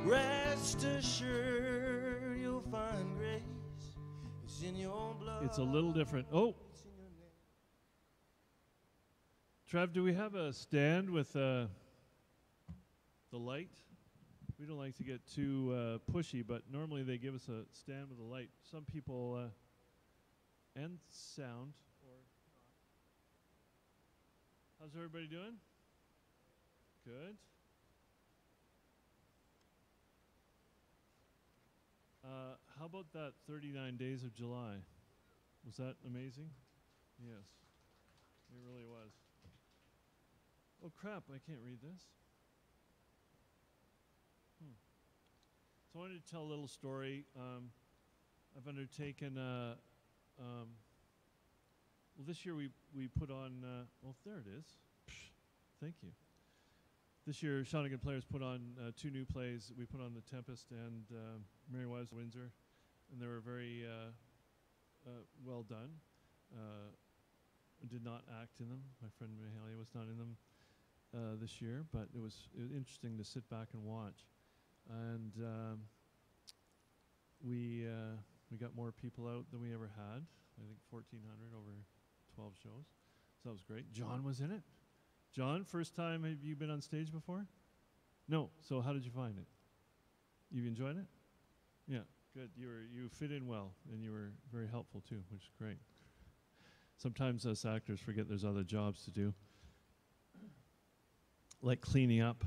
Rest assured you'll find grace. It's in your blood. It's a little different. Oh, Trev, do we have a stand with the light? We don't like to get too pushy, but normally they give us a stand with a light. Some people and sound. How's everybody doing? Good. How about that 39 Days of July? Was that amazing? Yes, it really was. Oh crap, I can't read this. So I wanted to tell a little story. I've undertaken, well this year we put on, well there it is. Thank you. This year Shawnigan Players put on 2 new plays. We put on The Tempest and Merry Wives of Windsor, and they were very well done. I did not act in them. My friend Mahalia was not in them this year, but it was interesting to sit back and watch. And we got more people out than we ever had. I think 1,400 over 12 shows. So that was great. John was in it. John, first time have you been on stage before? No. So how did you find it? You enjoyed it? Yeah, good. You fit in well, and you were very helpful too, which is great. Sometimes us actors forget there's other jobs to do, like cleaning up.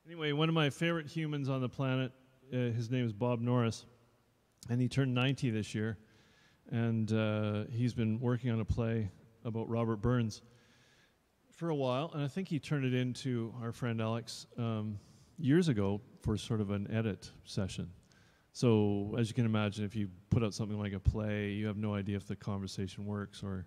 Anyway, one of my favorite humans on the planet, his name is Bob Norris, and he turned 90 this year. And he's been working on a play about Robert Burns for a while, and I think he turned it into our friend Alex years ago for sort of an edit session. So as you can imagine, if you put out something like a play, you have no idea if the conversation works or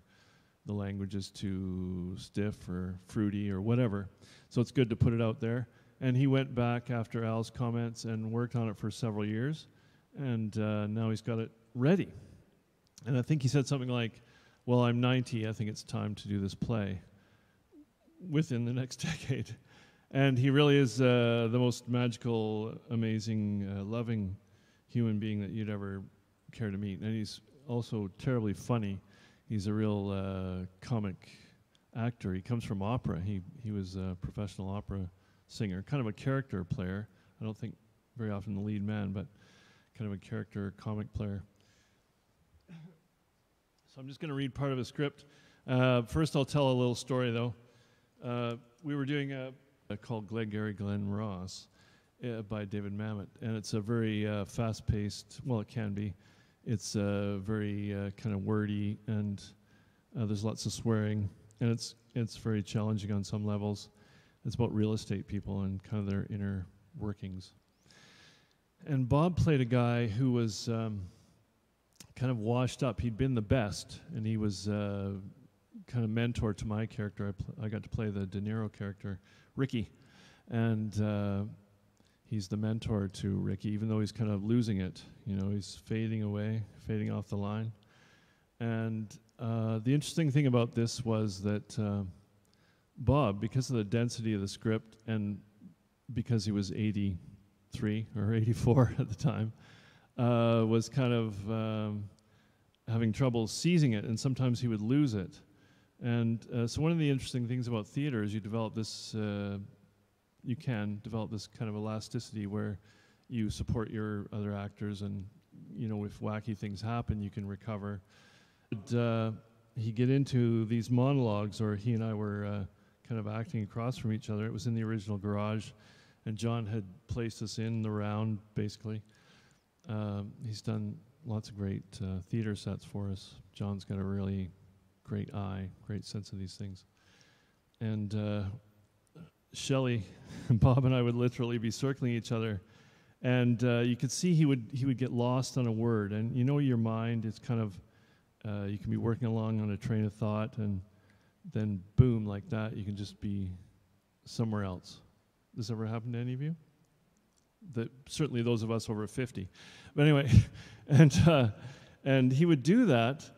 the language is too stiff or fruity or whatever. So it's good to put it out there. And he went back after Al's comments and worked on it for several years, and now he's got it ready. And I think he said something like, well, I'm 90, I think it's time to do this play within the next decade. And he really is the most magical, amazing, loving human being that you'd ever care to meet. And he's also terribly funny. He's a real comic actor. He comes from opera. He was a professional opera singer, kind of a character player. I don't think very often the lead man, but kind of a character comic player. So I'm just going to read part of a script. First, I'll tell a little story, though. We were doing a called Glengarry Glen Ross by David Mamet, and it's a very fast-paced, well, it can be. It's very kind of wordy, and there's lots of swearing, and it's very challenging on some levels. It's about real estate people and kind of their inner workings. And Bob played a guy who was kind of washed up. He'd been the best, and he was kind of mentor to my character. I got to play the De Niro character, Ricky, and he's the mentor to Ricky, even though he's kind of losing it. You know, he's fading away, fading off the line. And the interesting thing about this was that Bob, because of the density of the script and because he was 83 or 84 at the time, was kind of having trouble seizing it, and sometimes he would lose it. And so one of the interesting things about theater is you develop this, you can develop this kind of elasticity where you support your other actors, and you know, if wacky things happen, you can recover. But, he'd get into these monologues, or he and I were kind of acting across from each other. It was in the original garage, and John had placed us in the round, basically. He's done lots of great theater sets for us. John's got a really great eye, great sense of these things. And Shelley, Bob and I would literally be circling each other, and you could see he would get lost on a word. And you know, your mind is kind of, you can be working along on a train of thought, and then boom, like that, you can just be somewhere else. Does this ever happen to any of you? Certainly those of us over 50. But anyway, and he would do that,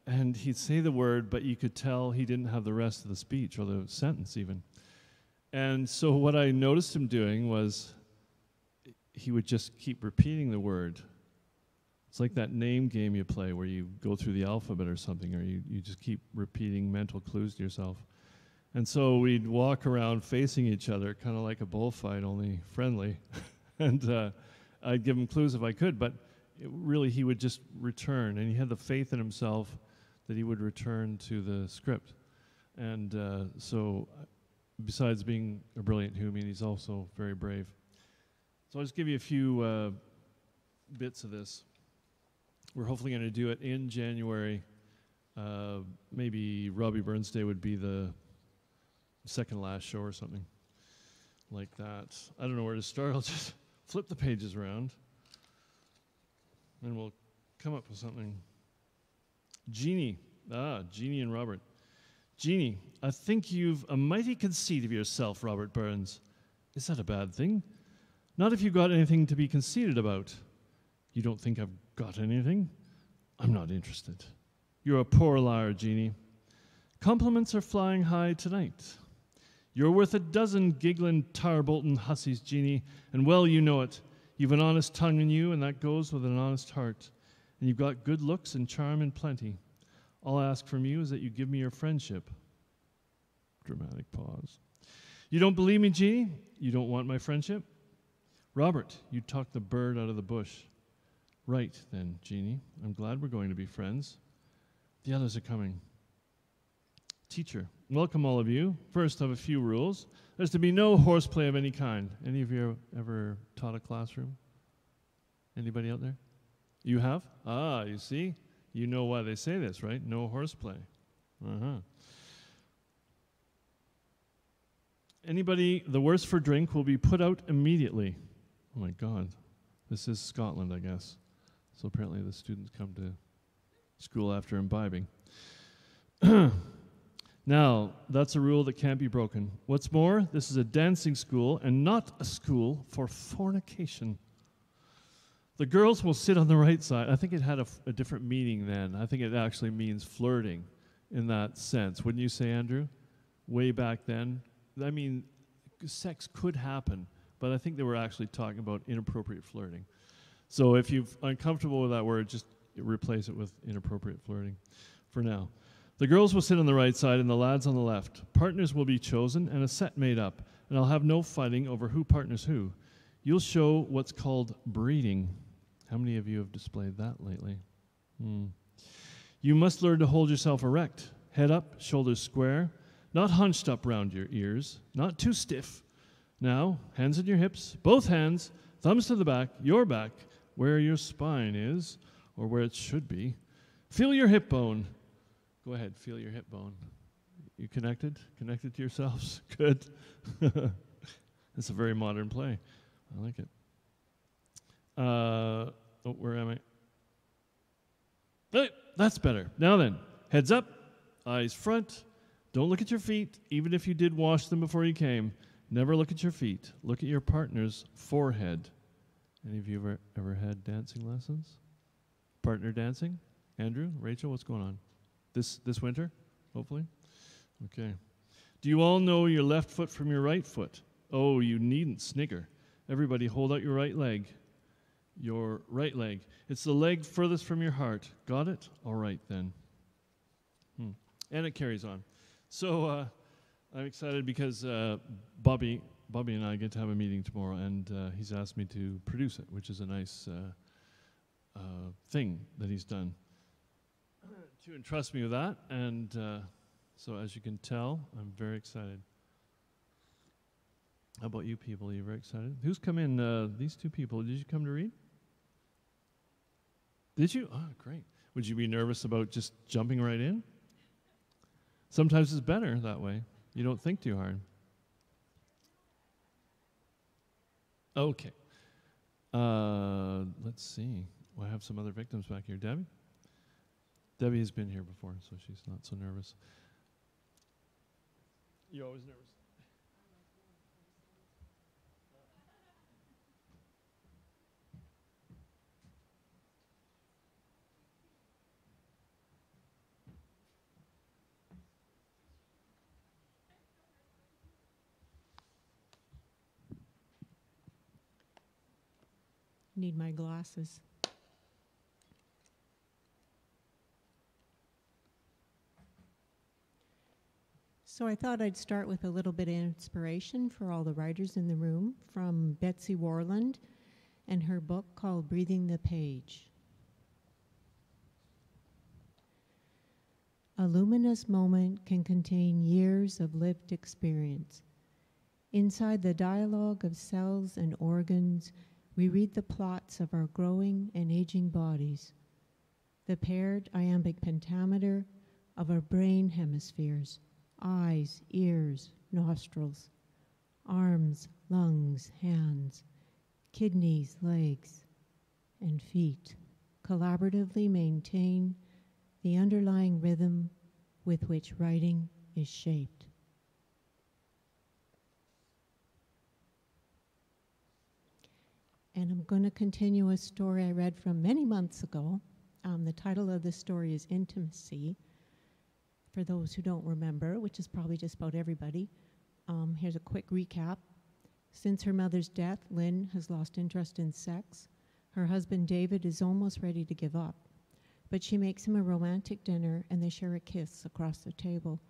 and he'd say the word, but you could tell he didn't have the rest of the speech or the sentence even. And so what I noticed him doing was he would just keep repeating the word. It's like that name game you play where you go through the alphabet or something, or you just keep repeating mental clues to yourself. And so we'd walk around facing each other, kind of like a bullfight, only friendly. And I'd give him clues if I could, but really he would just return. And he had the faith in himself that he would return to the script. And so besides being a brilliant human, he's also very brave. So I'll just give you a few bits of this. We're hopefully going to do it in January. Maybe Robbie Burns Day would be the second last show or something like that. I don't know where to start. I'll just flip the pages around and we'll come up with something. Jeannie. Jeannie and Robert. Jeannie, I think you've a mighty conceit of yourself, Robert Burns. Is that a bad thing? Not if you've got anything to be conceited about. You don't think I've got anything? I'm not interested. You're a poor liar, Jeannie. Compliments are flying high tonight. You're worth a dozen giggling, tar-bolting hussies, Jeannie, and well you know it. You've an honest tongue in you, and that goes with an honest heart. And you've got good looks and charm in plenty. All I ask from you is that you give me your friendship. Dramatic pause. You don't believe me, Jeannie? You don't want my friendship? Robert, you talked the bird out of the bush. Right, then, Jeannie. I'm glad we're going to be friends. The others are coming. Teacher, welcome all of you. First, I have a few rules. There's to be no horseplay of any kind. Any of you ever taught a classroom? Anybody out there? You have? You see? You know why they say this, right? No horseplay. Anybody the worse for drink will be put out immediately. Oh my God. This is Scotland, I guess. So apparently the students come to school after imbibing. Now, that's a rule that can't be broken. What's more, this is a dancing school and not a school for fornication. The girls will sit on the right side. I think it had a different meaning then. I think it actually means flirting in that sense. Wouldn't you say, Andrew? Way back then. I mean, sex could happen, but I think they were actually talking about inappropriate flirting. So if you're uncomfortable with that word, just replace it with inappropriate flirting for now. The girls will sit on the right side and the lads on the left. Partners will be chosen and a set made up, and I'll have no fighting over who partners who. You'll show what's called breeding. How many of you have displayed that lately? You must learn to hold yourself erect, head up, shoulders square, not hunched up round your ears, not too stiff. Now, hands at your hips, both hands, thumbs to the back, your back, where your spine is, or where it should be. Feel your hip bone. Go ahead, feel your hip bone. You connected? Connected to yourselves? Good. It's a very modern play. I like it. Where am I? Hey, that's better. Now then, heads up, eyes front. Don't look at your feet, even if you did wash them before you came. Never look at your feet. Look at your partner's forehead. Any of you ever had dancing lessons? Partner dancing? Andrew, Rachel, what's going on? This winter, hopefully? Okay. Do you all know your left foot from your right foot? Oh, you needn't snigger. Everybody hold out your right leg. Your right leg. It's the leg furthest from your heart. Got it? All right, then. And it carries on. So I'm excited because Bobby and I get to have a meeting tomorrow, and he's asked me to produce it, which is a nice thing that he's done. To entrust me with that, and so as you can tell, I'm very excited. How about you people? Are you very excited? Who's come in? These two people. Did you come to read? Did you? Oh, great. Would you be nervous about just jumping right in? Sometimes it's better that way. You don't think too hard. Okay. Let's see. Well, I have some other victims back here. Debbie? Debbie has been here before, so she's not so nervous. You always nervous? Need my glasses. So I thought I'd start with a little bit of inspiration for all the writers in the room from Betsy Warland and her book called Breathing the Page. A luminous moment can contain years of lived experience. Inside the dialogue of cells and organs, we read the plots of our growing and aging bodies, the paired iambic pentameter of our brain hemispheres, eyes, ears, nostrils, arms, lungs, hands, kidneys, legs, and feet collaboratively maintain the underlying rhythm with which writing is shaped. And I'm going to continue a story I read from many months ago. The title of the story is Intimacy. For those who don't remember, which is probably just about everybody, here's a quick recap. Since her mother's death, Lynn has lost interest in sex. Her husband, David, is almost ready to give up. But she makes him a romantic dinner, and they share a kiss across the table.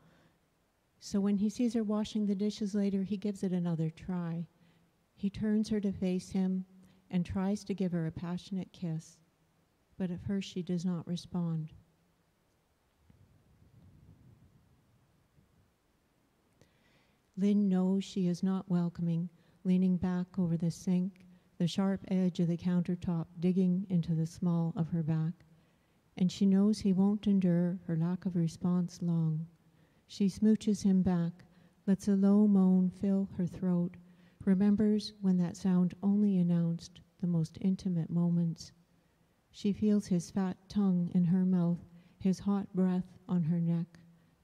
So when he sees her washing the dishes later, he gives it another try. He turns her to face him and tries to give her a passionate kiss, but at first she does not respond. Lynn knows she is not welcoming, leaning back over the sink, the sharp edge of the countertop digging into the small of her back. And she knows he won't endure her lack of response long. She smooches him back, lets a low moan fill her throat, remembers when that sound only announced the most intimate moments. She feels his fat tongue in her mouth, his hot breath on her neck.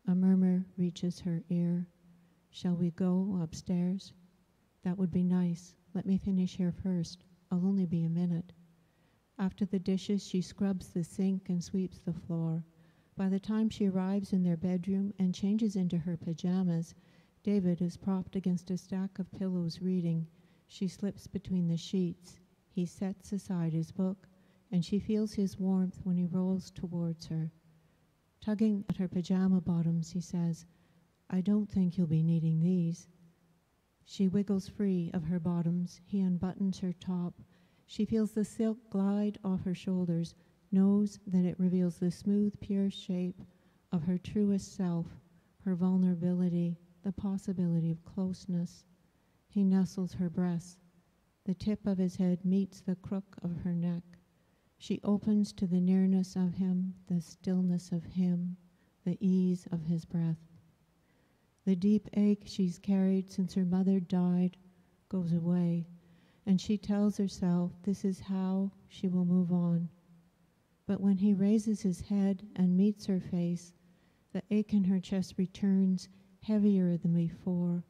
A murmur reaches her ear. Shall we go upstairs? That would be nice. Let me finish here first. I'll only be a minute. After the dishes, she scrubs the sink and sweeps the floor. By the time she arrives in their bedroom and changes into her pajamas, David is propped against a stack of pillows reading. She slips between the sheets. He sets aside his book, and she feels his warmth when he rolls towards her. Tugging at her pajama bottoms, he says, "I don't think you'll be needing these." She wiggles free of her bottoms. He unbuttons her top. She feels the silk glide off her shoulders, knows that it reveals the smooth, pure shape of her truest self, her vulnerability, the possibility of closeness. He nestles her breasts. The tip of his head meets the crook of her neck. She opens to the nearness of him, the stillness of him, the ease of his breath. The deep ache she's carried since her mother died goes away, and she tells herself this is how she will move on. But when he raises his head and meets her face, the ache in her chest returns heavier than before,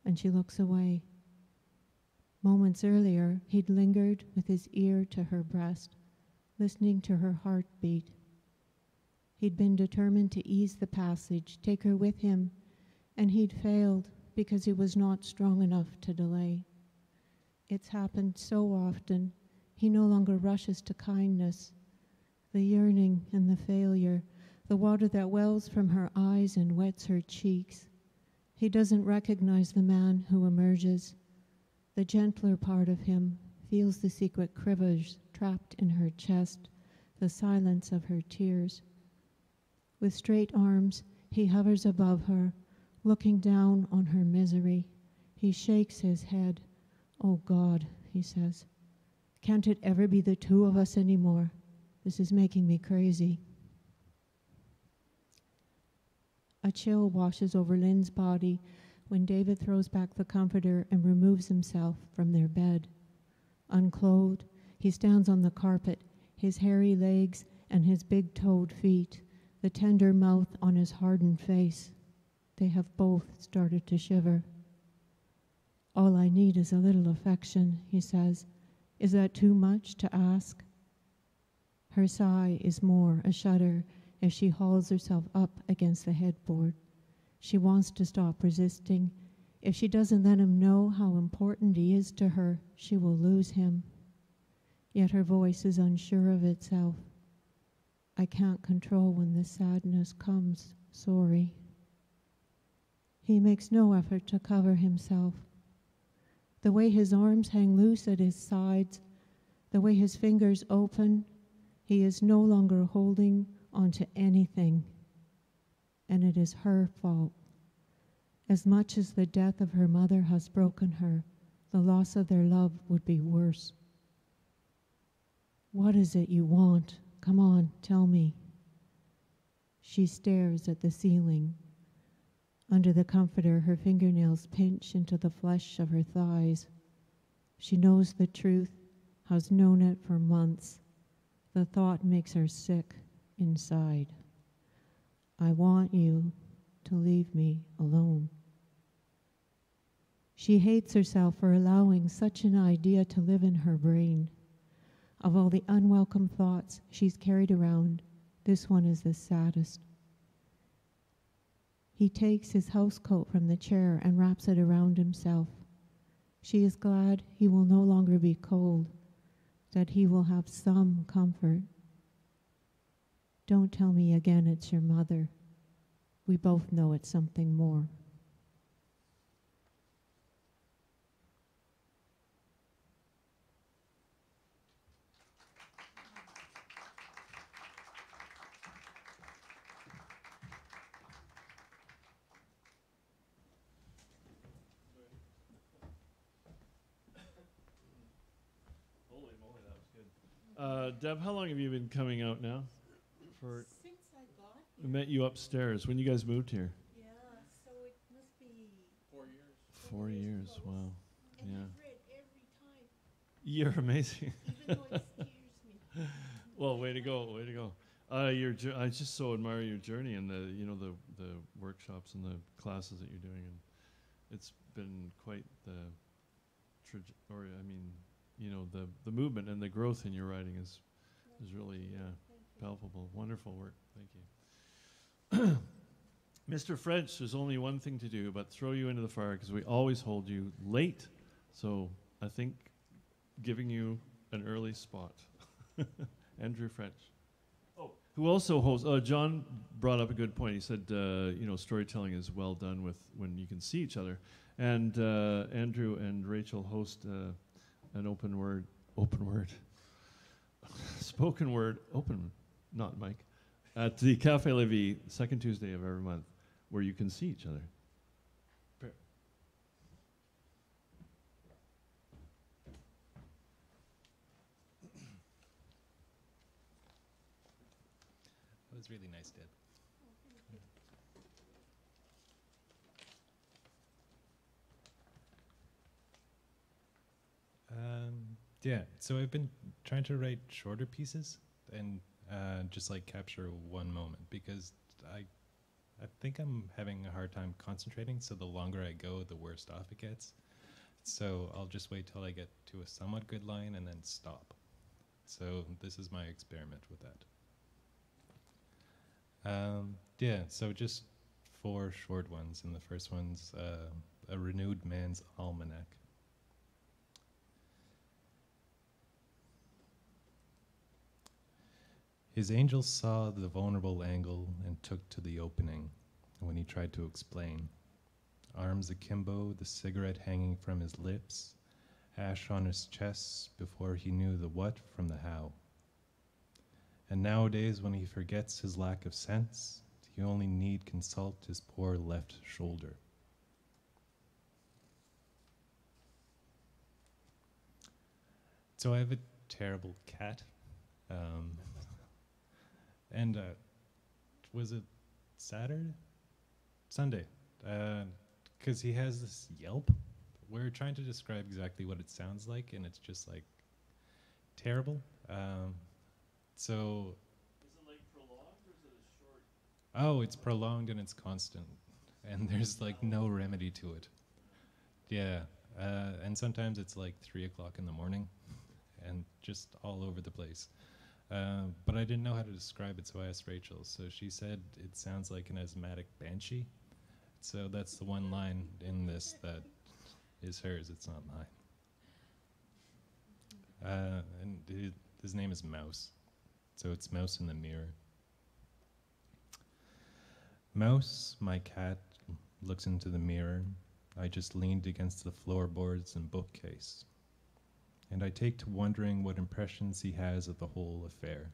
and she looks away. Moments earlier, he'd lingered with his ear to her breast, listening to her heartbeat. He'd been determined to ease the passage, take her with him, and he'd failed because he was not strong enough to delay. It's happened so often, he no longer rushes to kindness. The yearning and the failure, the water that wells from her eyes and wets her cheeks. He doesn't recognize the man who emerges. The gentler part of him feels the secret quivers trapped in her chest, the silence of her tears. With straight arms, he hovers above her, looking down on her misery. He shakes his head. "Oh God," he says, "can't it ever be the two of us anymore? This is making me crazy." A chill washes over Lynn's body when David throws back the comforter and removes himself from their bed. Unclothed, he stands on the carpet, his hairy legs and his big-toed feet, the tender mouth on his hardened face. They have both started to shiver. "All I need is a little affection," he says. "Is that too much to ask?" Her sigh is more a shudder as she hauls herself up against the headboard. She wants to stop resisting. If she doesn't let him know how important he is to her, she will lose him. yet her voice is unsure of itself. I can't control when the sadness comes, sorry. He makes no effort to cover himself. The way his arms hang loose at his sides, the way his fingers open, he is no longer holding onto anything. And it is her fault. As much as the death of her mother has broken her, the loss of their love would be worse. What is it you want? Come on, tell me. She stares at the ceiling. Under the comforter, her fingernails pinch into the flesh of her thighs. She knows the truth, has known it for months. The thought makes her sick inside. I want you to leave me alone. She hates herself for allowing such an idea to live in her brain. Of all the unwelcome thoughts she's carried around, this one is the saddest. He takes his housecoat from the chair and wraps it around himself. She is glad he will no longer be cold, that he will have some comfort. Don't tell me again it's your mother. We both know it's something more. Holy moly, that was good. Deb, how long have you been coming out now? Since I got We met you upstairs when you guys moved here. yeah, so it must be 4 years. 4 years, close. wow. And Yeah. I've read every time, You're amazing. even though it scares me. Well, way to go, way to go. I just so admire your journey and the workshops and the classes that you're doing, and it's been quite the the movement and the growth in your writing is really palpable. Wonderful work. Thank you. Mr. French, there's only one thing to do but throw you into the fire because we always hold you late. So I think giving you an early spot. Andrew French. Oh, who also hosts, John brought up a good point. He said, storytelling is well done when you can see each other. And Andrew and Rachel host an open word, spoken word, not Mike, at the Café Lévis, second Tuesday of every month, where you can see each other. That was really nice, Deb. Yeah, so I've been trying to write shorter pieces and just like capture one moment because I think I'm having a hard time concentrating, so the longer I go, the worse off it gets. So I'll just wait till I get to a somewhat good line and then stop. So this is my experiment with that. Yeah, so just 4 short ones, and the first one's A Renewed Man's Almanac. His angel saw the vulnerable angle and took to the opening when he tried to explain. Arms akimbo, the cigarette hanging from his lips, ash on his chest before he knew the what from the how. And nowadays, when he forgets his lack of sense, he only need consult his poor left shoulder. So I have a terrible cat. And was it Saturday? Sunday. Because he has this yelp. We're trying to describe exactly what it sounds like, and it's just like terrible. So. Is it like prolonged or is it a short? Oh, it's prolonged and it's constant, and there's like no remedy to it. Yeah, and sometimes it's like 3 o'clock in the morning, and just all over the place. But I didn't know how to describe it, so I asked Rachel. So she said it sounds like an asthmatic banshee. So that's the one line in this that is hers. It's not And his name is Mouse. So it's Mouse in the Mirror. Mouse, my cat, looks into the mirror. I just leaned against the floorboards and bookcase. And I take to wondering what impressions he has of the whole affair.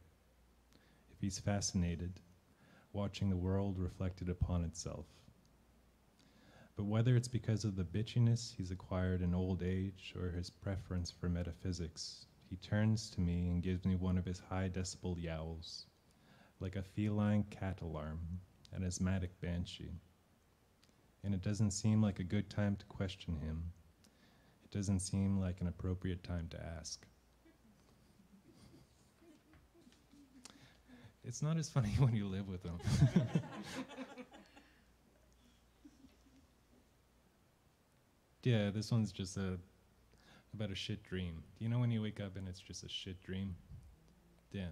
If he's fascinated, watching the world reflected upon itself. But whether it's because of the bitchiness he's acquired in old age or his preference for metaphysics, he turns to me and gives me one of his high decibel yowls, like a feline cat alarm, an asthmatic banshee. And it doesn't seem like a good time to question him. It doesn't seem like an appropriate time to ask. It's not as funny when you live with him. Yeah, this one's just about a shit dream. Do you know when you wake up and it's just a shit dream? Yeah.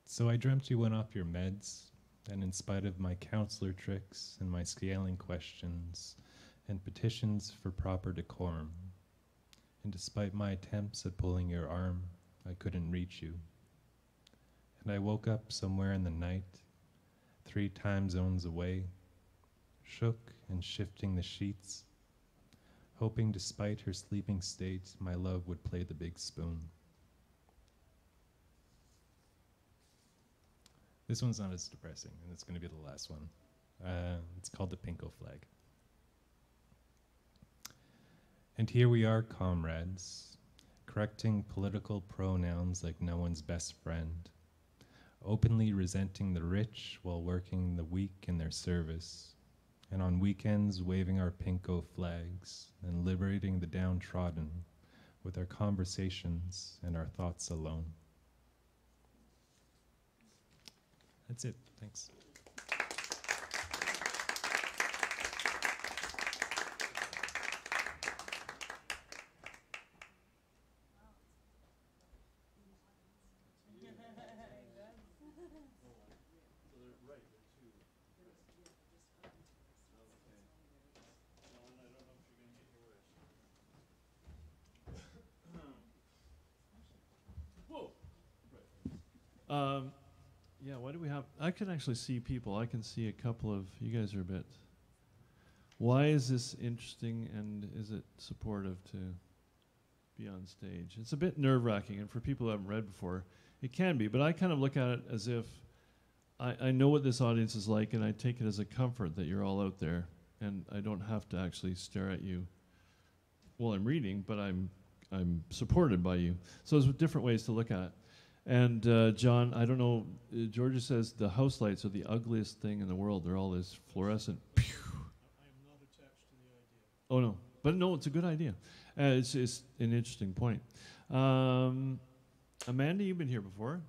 So I dreamt you went off your meds, and in spite of my counselor tricks and my scaling questions and petitions for proper decorum, and despite my attempts at pulling your arm, I couldn't reach you. And I woke up somewhere in the night, 3 time zones away, shook and shifting the sheets, hoping despite her sleeping state, my love would play the big spoon. This one's not as depressing, and it's going to be the last one. It's called the Pinko Flag. And here we are, comrades, correcting political pronouns like no one's best friend, openly resenting the rich while working the weak in their service, and on weekends waving our Pinko flags and liberating the downtrodden with our conversations and our thoughts alone. That's it. Thanks. Yeah, why do we have... I can actually see people. I can see a couple of... You guys are a bit... Why is this interesting, and is it supportive to be on stage? It's a bit nerve-wracking, and for people who haven't read before, it can be, but I kind of look at it as if I know what this audience is like, and I take it as a comfort that you're all out there, and I don't have to actually stare at you while I'm reading, but I'm supported by you. So there's different ways to look at it. And John, I don't know, Georgia says the house lights are the ugliest thing in the world. They're all this fluorescent. I am not attached to the idea. Oh, no. But no, it's a good idea. It's an interesting point. Amanda, you've been here before.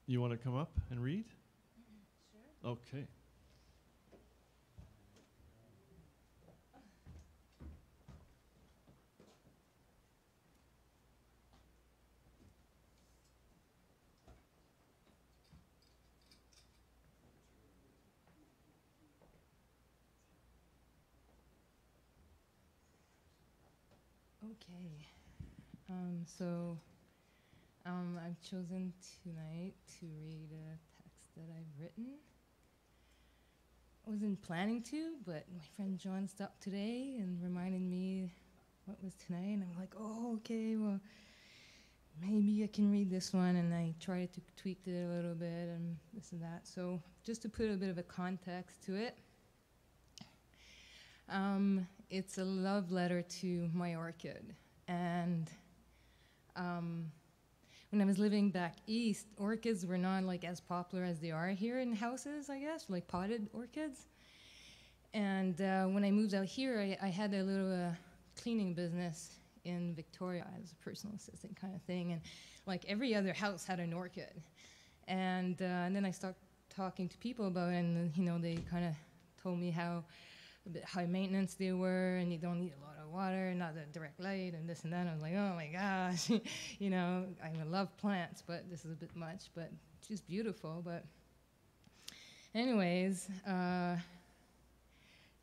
You want to come up and read? Sure. Okay. Okay, I've chosen tonight to read a text that I've written. I wasn't planning to, but my friend John stopped today and reminded me what was tonight, and I'm like, oh, okay, well, maybe I can read this one, and I tried to tweak it a little bit and this and that. So just to put a bit of a context to it, it's a love letter to my orchid. And when I was living back east, orchids were not like as popular as they are here in houses, I guess, like potted orchids. And when I moved out here, I had a little cleaning business in Victoria as a personal assistant kind of thing. And like every other house had an orchid. And then I started talking to people about it, and you know, they kind of told me how a bit high maintenance they were, and you don't need a lot of water, not the direct light, and this and that. I was like, oh my gosh, you know, I love plants, but this is a bit much, but she's beautiful. But anyways,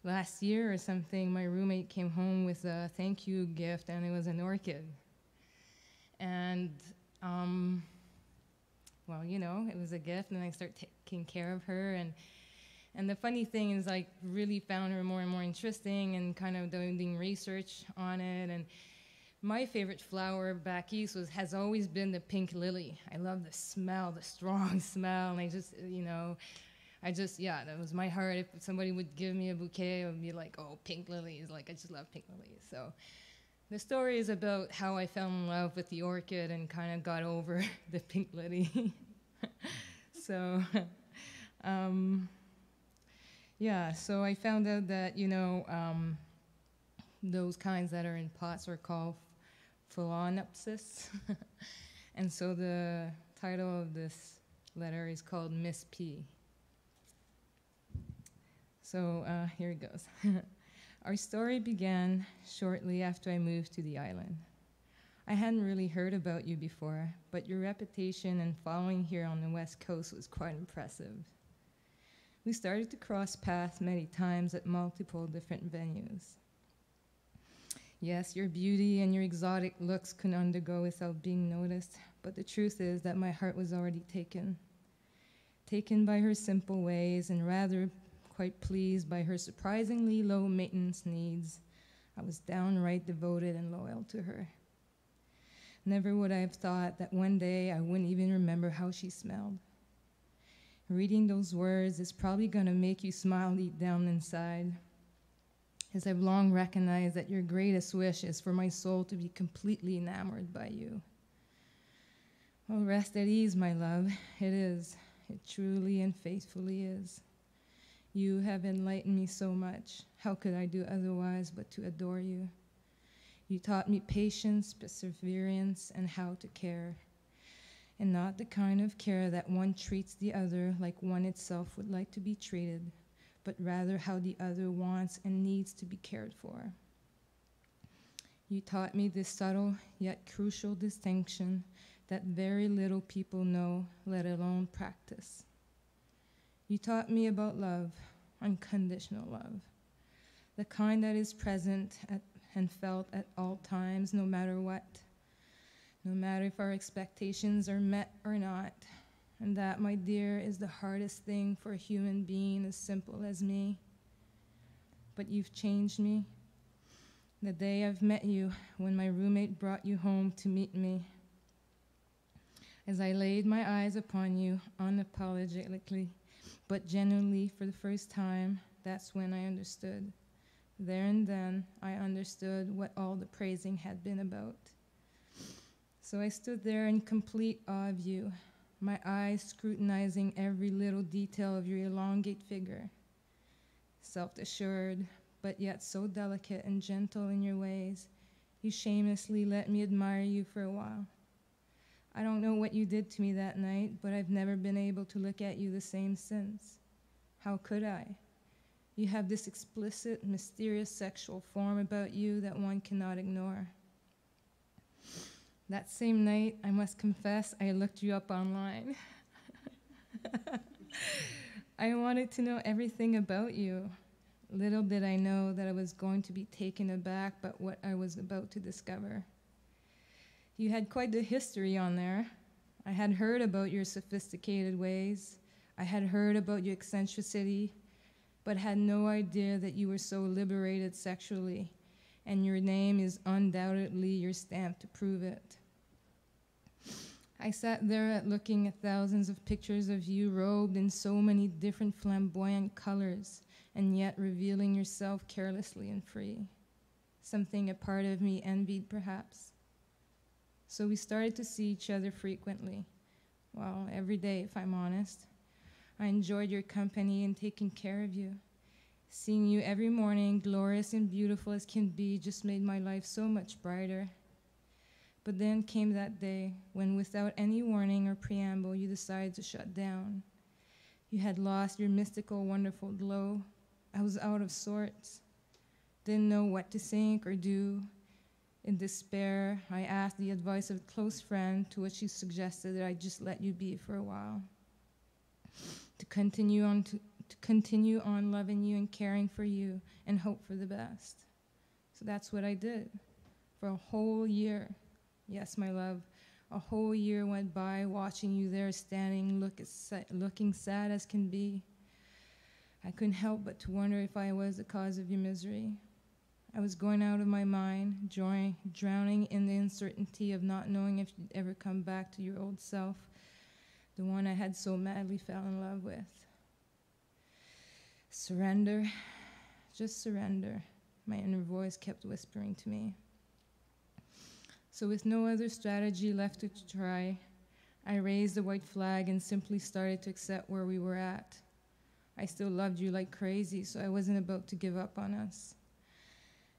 last year or something, my roommate came home with a thank you gift, and it was an orchid. And, well, you know, it was a gift, and I started taking care of her. And the funny thing is, I really found her more and more interesting and kind of doing research on it. And my favorite flower back east has always been the pink lily. I love the smell, the strong smell, and I just, you know, yeah, that was my heart. If somebody would give me a bouquet, I would be like, oh, pink lilies. Like, I just love pink lilies. So the story is about how I fell in love with the orchid and kind of got over the pink lily. So, yeah, so I found out that, you know, those kinds that are in pots are called phalaenopsis. And so the title of this letter is called Miss P. So here it goes. Our story began shortly after I moved to the island. I hadn't really heard about you before, but your reputation and following here on the West Coast was quite impressive. We started to cross paths many times at multiple different venues. Yes, your beauty and your exotic looks could undergo without being noticed, but the truth is that my heart was already taken by her simple ways and rather quite pleased by her surprisingly low maintenance needs. I was downright devoted and loyal to her. Never would I have thought that one day I wouldn't even remember how she smelled. Reading those words is probably going to make you smile deep down inside, as I've long recognized that your greatest wish is for my soul to be completely enamored by you. Well, rest at ease, my love. It is. It truly and faithfully is. You have enlightened me so much. How could I do otherwise but to adore you? You taught me patience, perseverance, and how to care. And not the kind of care that one treats the other like one itself would like to be treated, but rather how the other wants and needs to be cared for. You taught me this subtle yet crucial distinction that very little people know, let alone practice. You taught me about love, unconditional love, the kind that is present and felt at all times, no matter what, no matter if our expectations are met or not. And that, my dear, is the hardest thing for a human being as simple as me. But you've changed me. The day I've met you, when my roommate brought you home to meet me, as I laid my eyes upon you unapologetically, but genuinely for the first time, that's when I understood. There and then, I understood what all the praising had been about. So I stood there in complete awe of you, my eyes scrutinizing every little detail of your elongate figure. Self-assured, but yet so delicate and gentle in your ways, you shamelessly let me admire you for a while. I don't know what you did to me that night, but I've never been able to look at you the same since. How could I? You have this explicit, mysterious sexual form about you that one cannot ignore. That same night, I must confess, I looked you up online. I wanted to know everything about you. Little did I know that I was going to be taken aback by what I was about to discover. You had quite the history on there. I had heard about your sophisticated ways. I had heard about your eccentricity, but had no idea that you were so liberated sexually, and your name is undoubtedly your stamp to prove it. I sat there looking at thousands of pictures of you robed in so many different flamboyant colors, and yet revealing yourself carelessly and free. Something a part of me envied, perhaps. So we started to see each other frequently. Well, every day, if I'm honest. I enjoyed your company and taking care of you. Seeing you every morning, glorious and beautiful as can be, just made my life so much brighter. But then came that day when, without any warning or preamble, you decided to shut down. You had lost your mystical, wonderful glow. I was out of sorts. Didn't know what to think or do. In despair, I asked the advice of a close friend, to which she suggested that I just let you be for a while. To continue to continue on loving you and caring for you and hope for the best. So that's what I did for a whole year. Yes, my love, a whole year went by watching you there standing, looking sad as can be. I couldn't help but to wonder if I was the cause of your misery. I was going out of my mind, drowning in the uncertainty of not knowing if you'd ever come back to your old self, the one I had so madly fell in love with. Surrender, just surrender, my inner voice kept whispering to me. So with no other strategy left to try, I raised the white flag and simply started to accept where we were at. I still loved you like crazy, so I wasn't about to give up on us.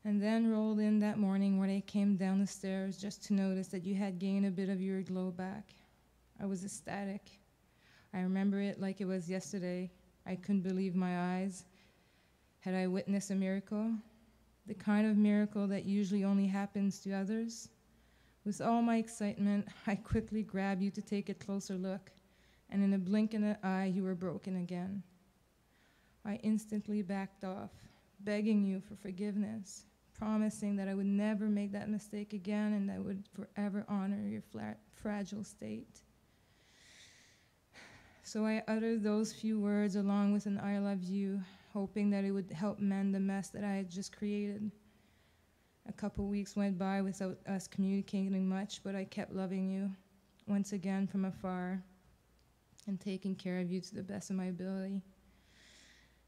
And then rolled in that morning when I came down the stairs just to notice that you had gained a bit of your glow back. I was ecstatic. I remember it like it was yesterday. I couldn't believe my eyes. Had I witnessed a miracle? The kind of miracle that usually only happens to others? With all my excitement, I quickly grabbed you to take a closer look, and in a blink in an eye, you were broken again. I instantly backed off, begging you for forgiveness, promising that I would never make that mistake again and that I would forever honor your fragile state. So I uttered those few words along with an I love you, hoping that it would help mend the mess that I had just created. A couple weeks went by without us communicating much, but I kept loving you, once again from afar, and taking care of you to the best of my ability.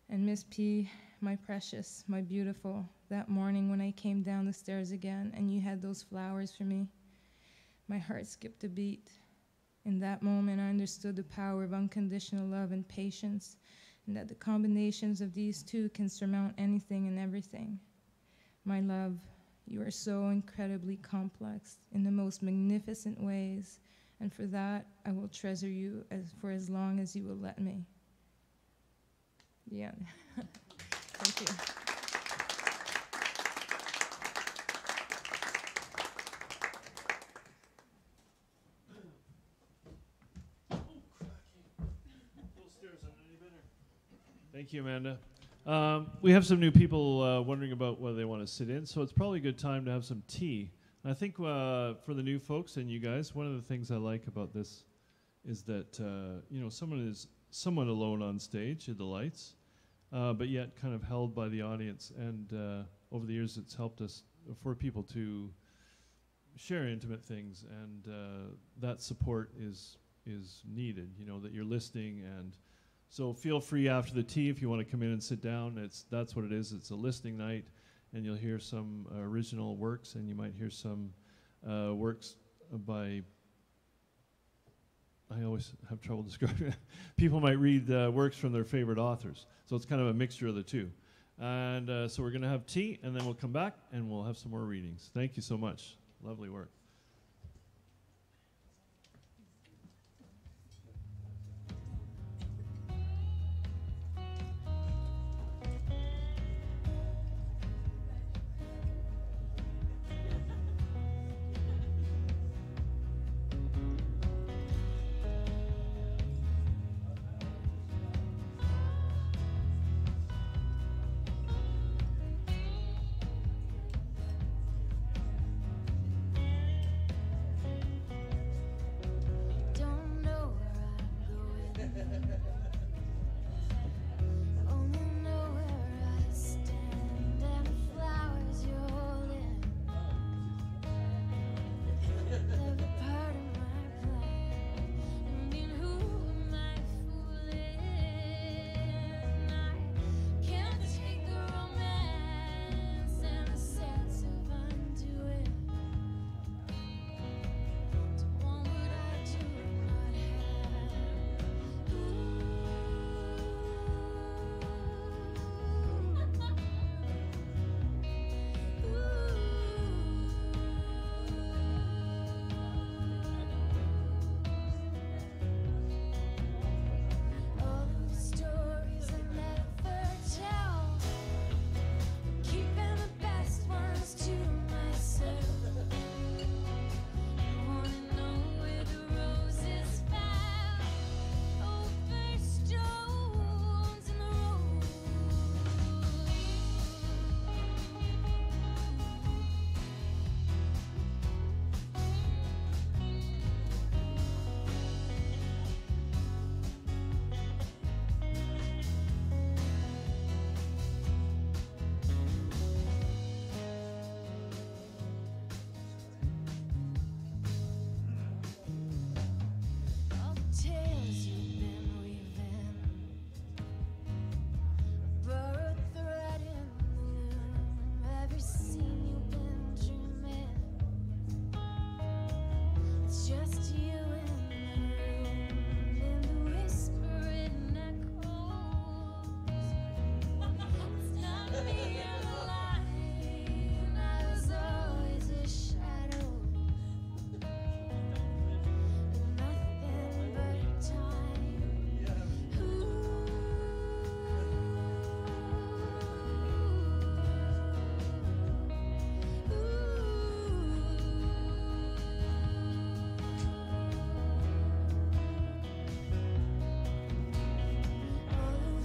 And Miss P, my precious, my beautiful, that morning when I came down the stairs again and you had those flowers for me, my heart skipped a beat. In that moment, I understood the power of unconditional love and patience, and that the combinations of these two can surmount anything and everything. My love, you are so incredibly complex in the most magnificent ways, and for that, I will treasure you for as long as you will let me. Yeah. Thank you. Thank you, Amanda. We have some new people wondering about whether they want to sit in, so it's probably a good time to have some tea. And I think for the new folks and you guys, one of the things I like about this is that someone is somewhat alone on stage at the lights, but yet kind of held by the audience. And over the years, it's helped us for people to share intimate things, and that support is needed. That you're listening. And so feel free after the tea if you want to come in and sit down. That's what it is. It's a listening night, and you'll hear some original works, and you might hear some works by, I always have trouble describing it. People might read works from their favorite authors. So it's kind of a mixture of the two. And so we're going to have tea, and then we'll come back, and we'll have some more readings. Thank you so much. Lovely work.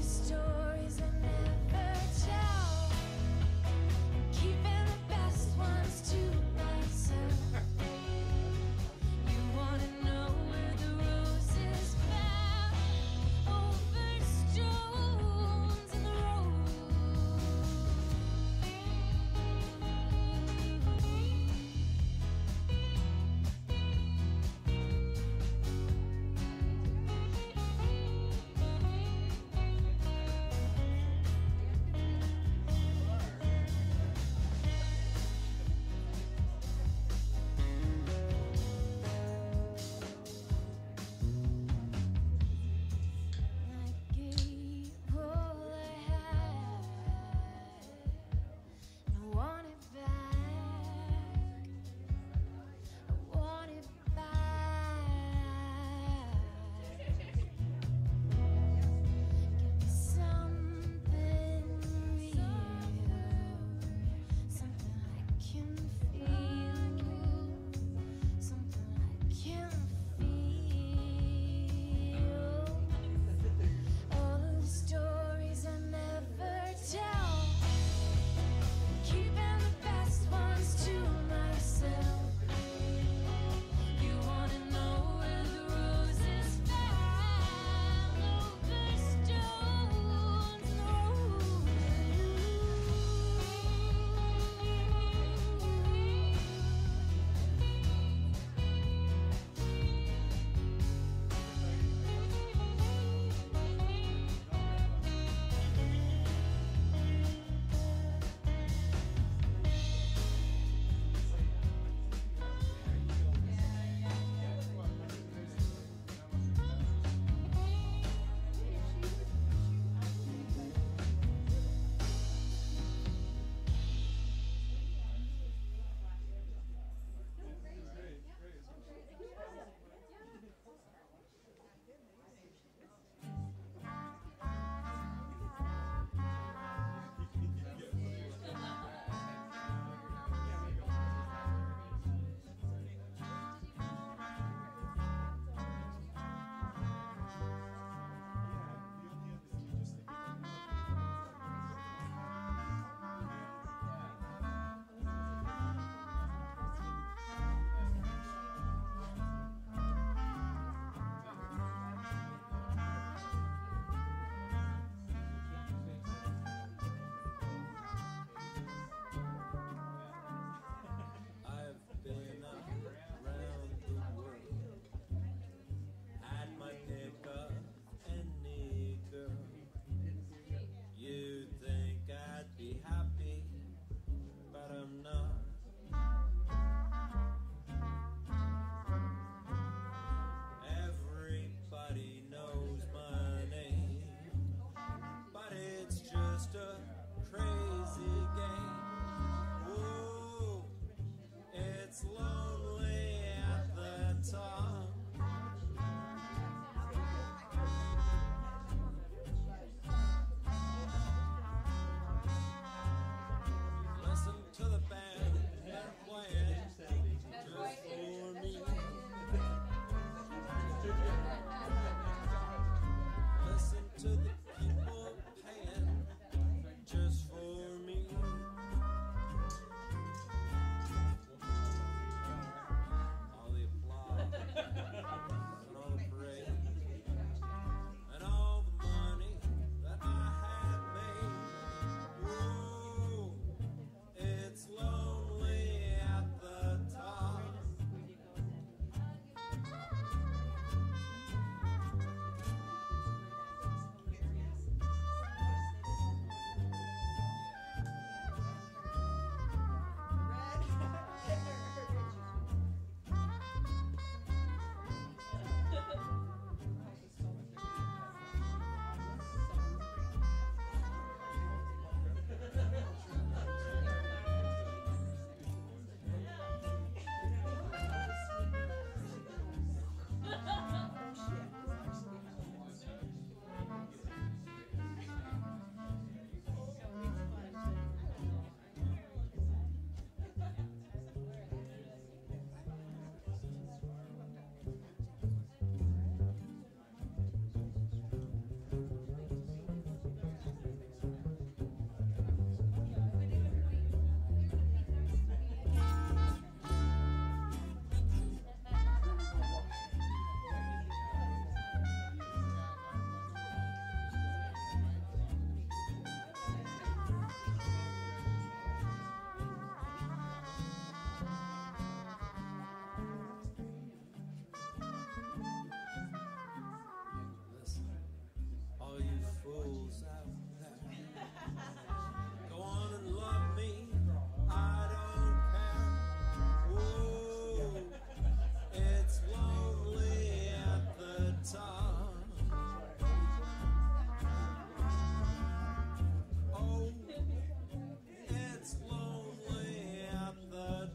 Stories I never tell.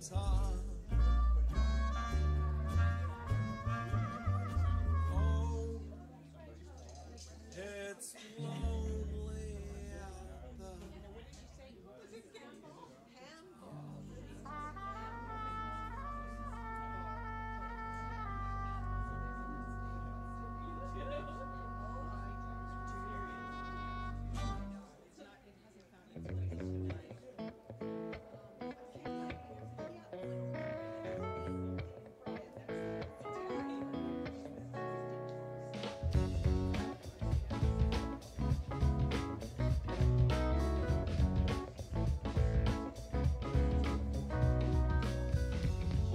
guitar. Oh, it's lonely out there.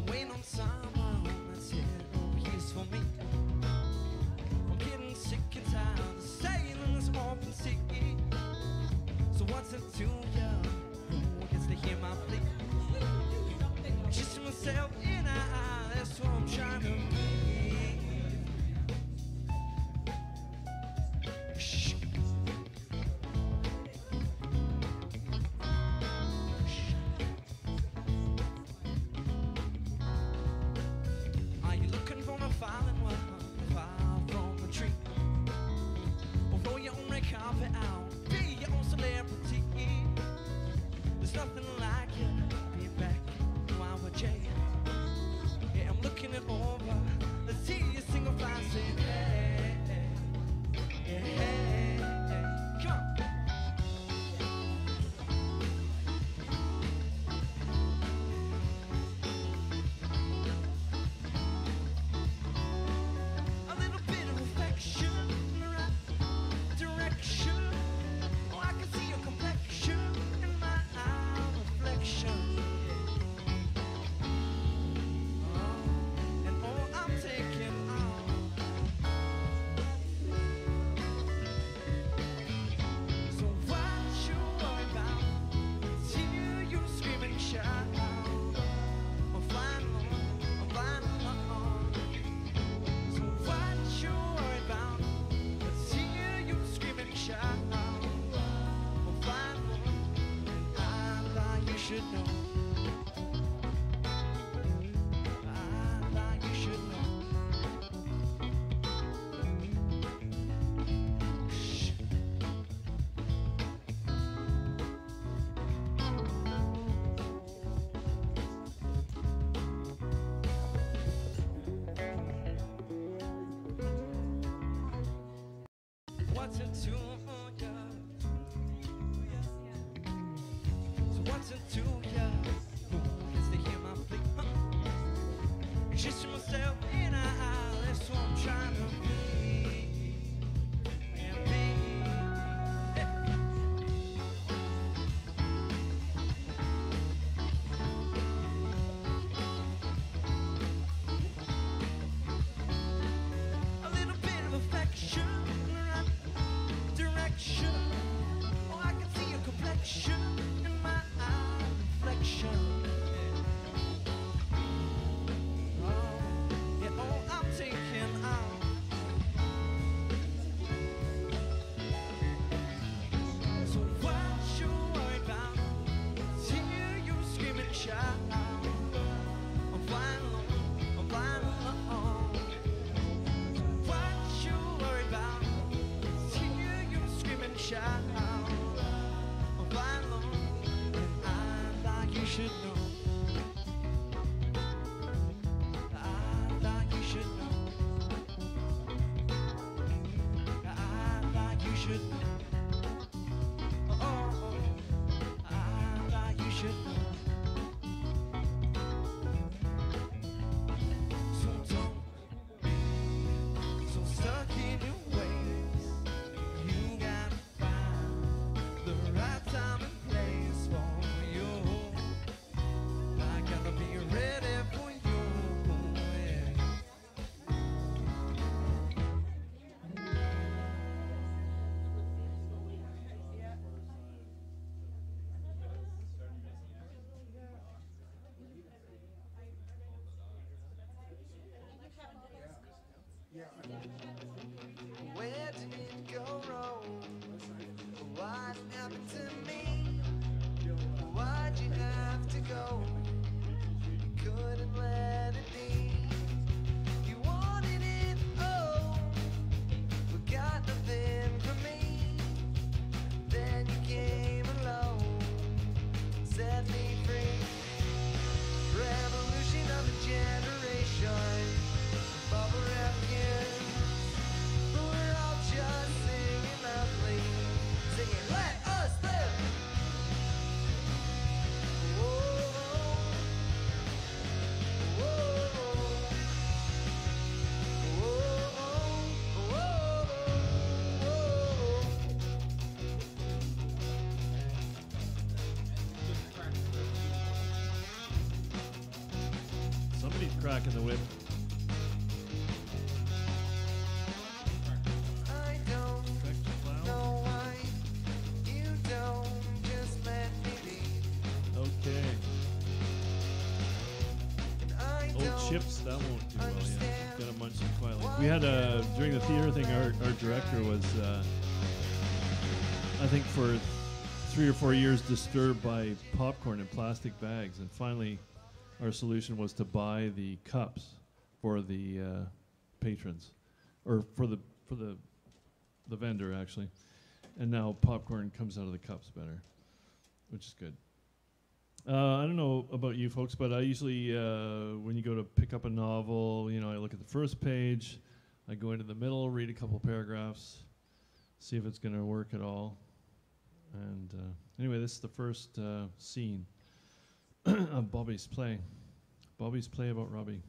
Waiting on someone that's here over years for me. I'm getting sick and tired of sailing this open sea. So what's it to you? Who gets to hear my plea? Just myself in eye, that's what I'm trying to be. Shh. Are you looking for a fallen one, far from the tree? Or throw your own red carpet out, be your own celebrity? There's nothing like you being back in YJ. Yeah, I'm looking it over. Let's see you single fly saying, hey, hey, yeah, hey, hey. Come on. A little bit of affection in the right direction. Oh, I can see your complexion in my eye reflection. Oh, and all I'm taking on. So what you worry about? Hear you screaming and shout. I'm flying on. So what you worry about? Let's hear you screaming and shout. I'm flying on. I thought you should know. I thought you should know. Shh. What's it to ya? So what's it to ya? Who gets to hear my plea? Just myself in a eye, that's what I'm trying to be. And be. A little bit of affection in the right direction. Oh, I can see your complexion in my eye reflection. Oh, yeah, all I'm taking on. So what you worry about? Hear you screaming and shout. I'm flying along. What you worry about? Hear you screaming and shout. I'm flying along. I thought you should know. I thought you should know. I thought you should know. Oh, I thought you should know. So don't be so stuck in your ways. You gotta find the right time and place for you. I gotta be ready for you. Where did it go wrong? What happened to me? Why'd you have to go? crack in the whip. I don't know why you don't just let me be. Okay. And I Old don't chips, that won't do well yet. understand Gotta munch them quietly. We had during the theater thing, our director was, I think for 3 or 4 years, disturbed by popcorn in plastic bags, and finally, our solution was to buy the cups for the patrons, or for the vendor actually, and now popcorn comes out of the cups better, which is good. I don't know about you folks, but I usually, when you go to pick up a novel, you know, I look at the first page, I go into the middle, read a couple paragraphs, see if it's going to work at all. And anyway, this is the first scene of Bobby's play. Bobby's play about Robbie.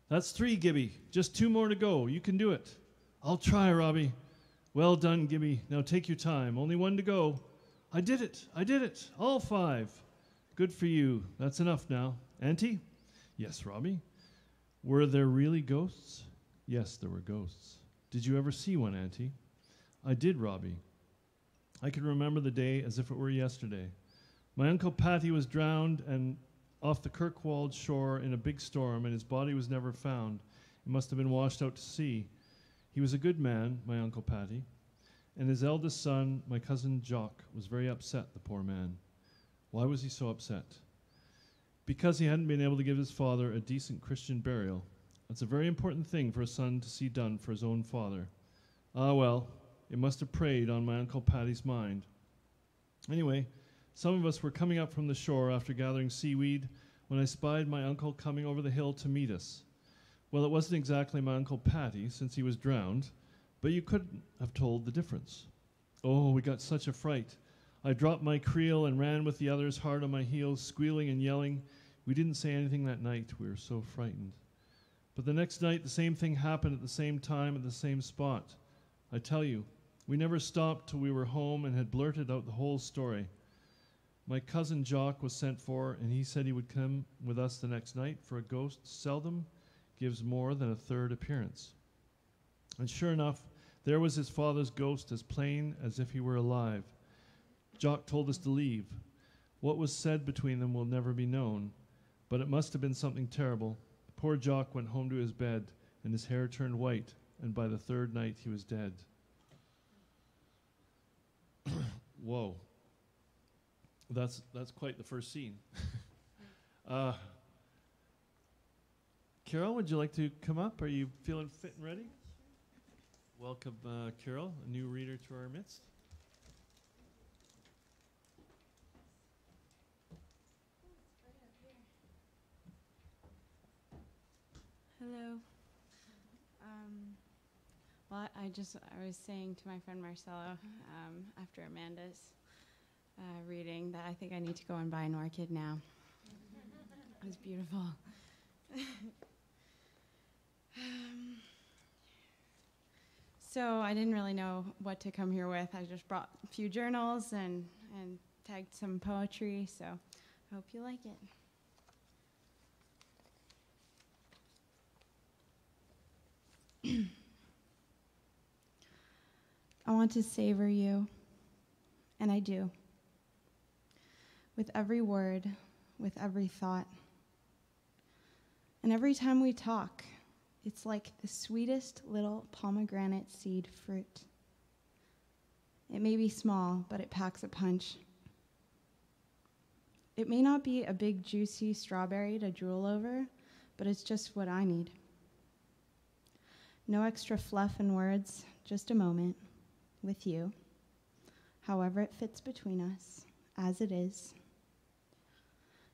That's 3, Gibby. Just 2 more to go. You can do it. I'll try, Robbie. Well done, Gibby. Now take your time. Only 1 to go. I did it. I did it. All 5. Good for you. That's enough now. Auntie? Yes, Robbie. Were there really ghosts? Yes, there were ghosts. Did you ever see one, Auntie? I did, Robbie. I can remember the day as if it were yesterday. My Uncle Patty was drowned and off the Kirkwald shore in a big storm, and his body was never found. It must have been washed out to sea. He was a good man, my Uncle Patty, and his eldest son, my cousin Jock, was very upset, the poor man. Why was he so upset? Because he hadn't been able to give his father a decent Christian burial. That's a very important thing for a son to see done for his own father. Ah, well, it must have preyed on my Uncle Patty's mind. Anyway, some of us were coming up from the shore after gathering seaweed when I spied my uncle coming over the hill to meet us. Well, it wasn't exactly my Uncle Patty, since he was drowned, but you couldn't have told the difference. Oh, we got such a fright. I dropped my creel and ran with the others hard on my heels, squealing and yelling. We didn't say anything that night. We were so frightened. But the next night, the same thing happened at the same time at the same spot. I tell you, we never stopped till we were home and had blurted out the whole story. My cousin Jock was sent for, and he said he would come with us the next night, for a ghost seldom gives more than a third appearance. And sure enough, there was his father's ghost, as plain as if he were alive. Jock told us to leave. What was said between them will never be known, but it must have been something terrible. Poor Jock went home to his bed, and his hair turned white, and by the 3rd night he was dead. Whoa. That's quite the first scene. Carol, would you like to come up? Are you feeling fit and ready? Welcome, Carol, a new reader to our midst. Hello. Well, I was saying to my friend Marcella after Amanda's reading that I think I need to go and buy an orchid now. It was beautiful. So I didn't really know what to come here with. I just brought a few journals and tagged some poetry, so I hope you like it. I want to savor you, and I do. With every word, with every thought. And every time we talk, it's like the sweetest little pomegranate seed fruit. It may be small, but it packs a punch. It may not be a big, juicy strawberry to drool over, but it's just what I need. No extra fluff and words, just a moment with you, however it fits between us, as it is.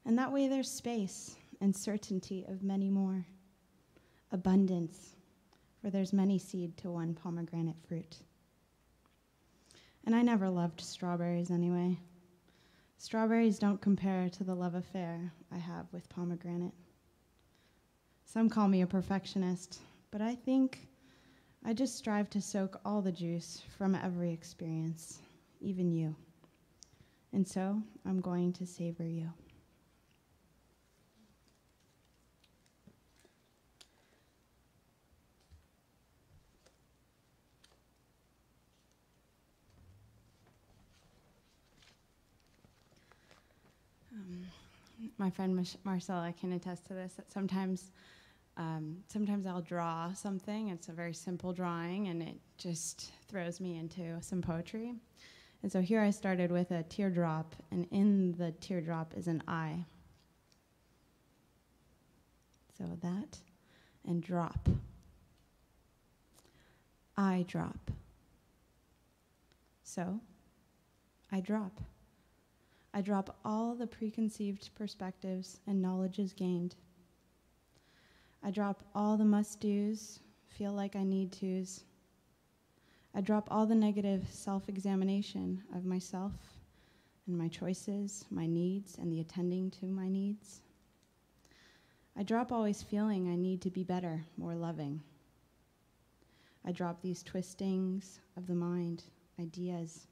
And that way there's space and certainty of many more. Abundance, for there's many seed to one pomegranate fruit. And I never loved strawberries anyway. Strawberries don't compare to the love affair I have with pomegranate. Some call me a perfectionist, but I think I just strive to soak all the juice from every experience, even you. And so I'm going to savor you. my friend Marcella can attest to this, that sometimes I'll draw something. It's a very simple drawing, and it just throws me into some poetry. And so here I started with a teardrop, and in the teardrop is an eye. So that and drop. I drop. So I drop. I drop all the preconceived perspectives and knowledges gained. I drop all the must-dos, feel like I need tos. I drop all the negative self-examination of myself and my choices, my needs, and the attending to my needs. I drop always feeling I need to be better, more loving. I drop these twistings of the mind, ideas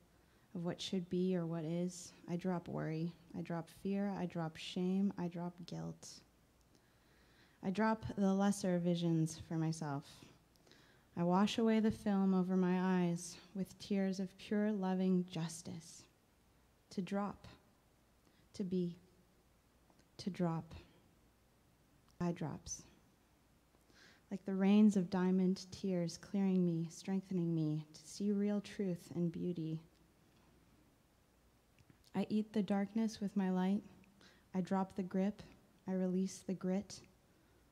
of what should be or what is. I drop worry. I drop fear. I drop shame. I drop guilt. I drop the lesser visions for myself. I wash away the film over my eyes with tears of pure, loving justice. To drop, to be, to drop. Eye drops. Like the rains of diamond tears clearing me, strengthening me to see real truth and beauty. I eat the darkness with my light. I drop the grip. I release the grit.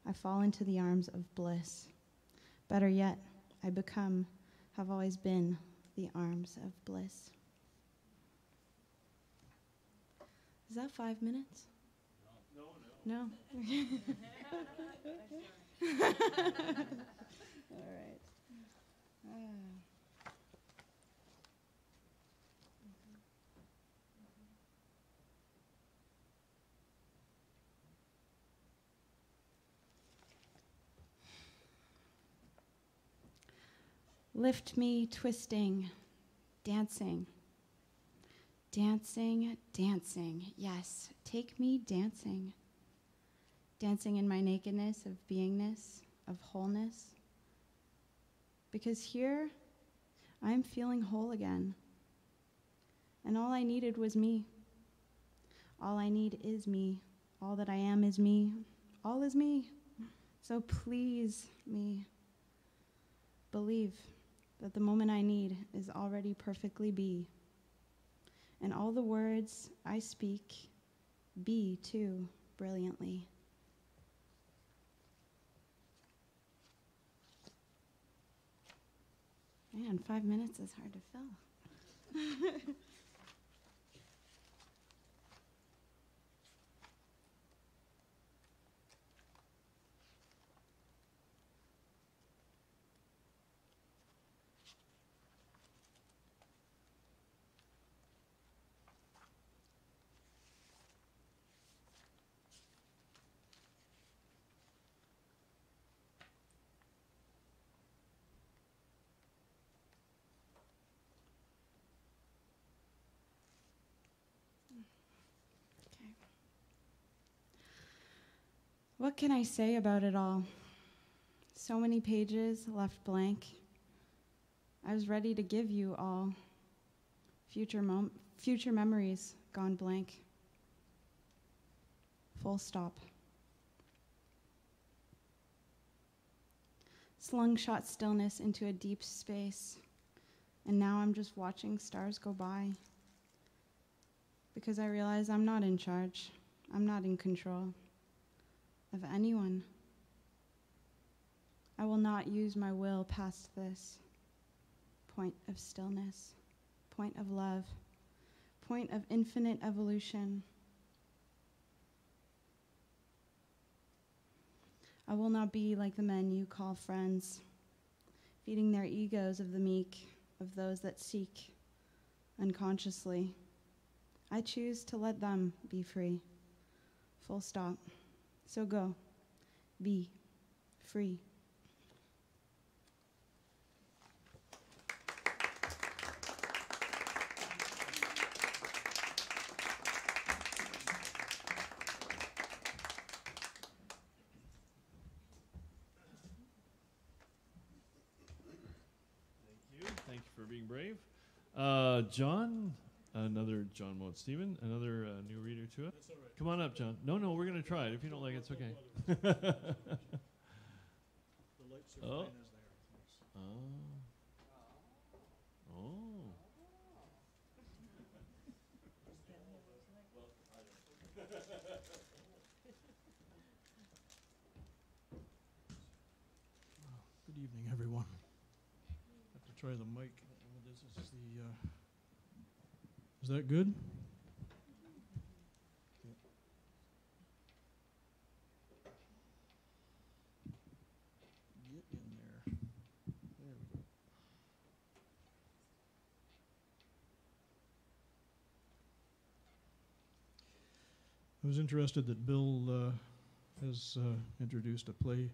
I fall into the arms of bliss. Better yet, I become, have always been, the arms of bliss. Is that 5 minutes? No. All right. Lift me twisting, dancing. Dancing, dancing, yes, take me dancing. Dancing in my nakedness of beingness, of wholeness. Because here, I'm feeling whole again. And all I needed was me. All I need is me. All that I am is me. All is me. So please, me, believe that the moment I need is already perfectly be. And all the words I speak, be too, brilliantly. Man, 5 minutes is hard to fill. What can I say about it all? So many pages left blank. I was ready to give you all. Future memories gone blank. Full stop. Slungshot stillness into a deep space. And now I'm just watching stars go by. Because I realize I'm not in charge. I'm not in control of anyone. I will not use my will past this point of stillness, point of love, point of infinite evolution. I will not be like the men you call friends, feeding their egos of the meek, of those that seek unconsciously. I choose to let them be free. Full stop. So go, be free. Thank you for being brave. John, another John Moat Stephen, another new reader to it. Come on up, John. No, we're going to try it. If you don't like it, it's okay. Oh. Oh. Good evening, everyone. I have to try the mic. This is the. Is that good? Get in there. There we go. I was interested that Bill has introduced a play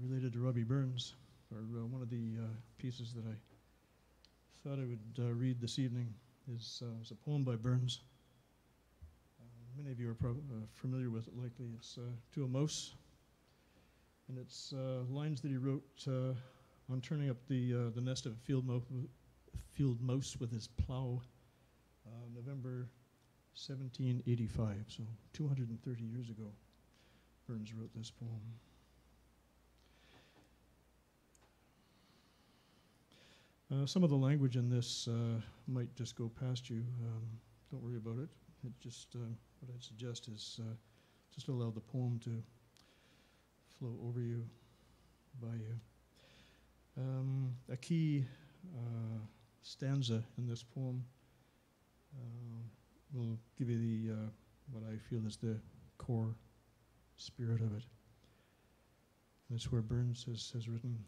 related to Robbie Burns, or one of the pieces that I thought I would read this evening is a poem by Burns. Many of you are familiar with it, likely. It's To a Mouse, and it's lines that he wrote on turning up the nest of a field mouse with his plow, November 1785, so 230 years ago. Burns wrote this poem. Some of the language in this might just go past you. Don't worry about it. It just what I'd suggest is just allow the poem to flow over you, by you. A key stanza in this poem will give you the what I feel is the core spirit of it. That's where Burns has written,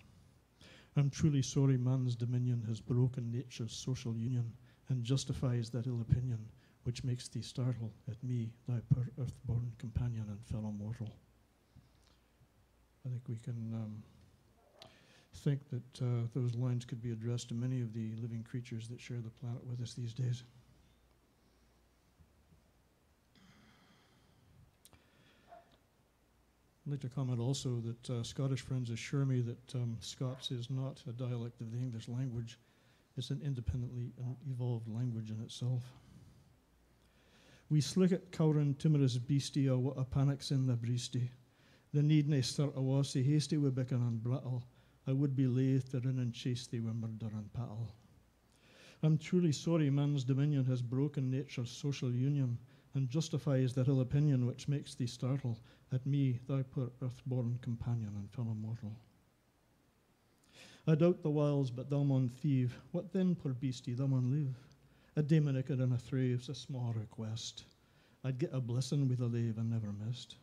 "I'm truly sorry man's dominion has broken nature's social union, and justifies that ill opinion which makes thee startle at me, thy poor earth-born companion and fellow mortal." I think we can think that those lines could be addressed to many of the living creatures that share the planet with us these days. I'd like to comment also that Scottish friends assure me that Scots is not a dialect of the English language. It's an independently evolved language in itself. We slick at cowran timorous beastie a what a panic's in the breastie. The need nae start a wassy hasty wi' bicken and brattle. I would be laith to rin and chase thee wi' murder and pattle. I'm truly sorry man's dominion has broken nature's social union, and justifies that ill opinion which makes thee startle at me, thy poor earth-born companion and fellow mortal. I doubt the whiles, but thou maun thieve. What then, poor beastie, thou maun live? A daemonic and a thrave's a small request. I'd get a blessing with a lave and never missed.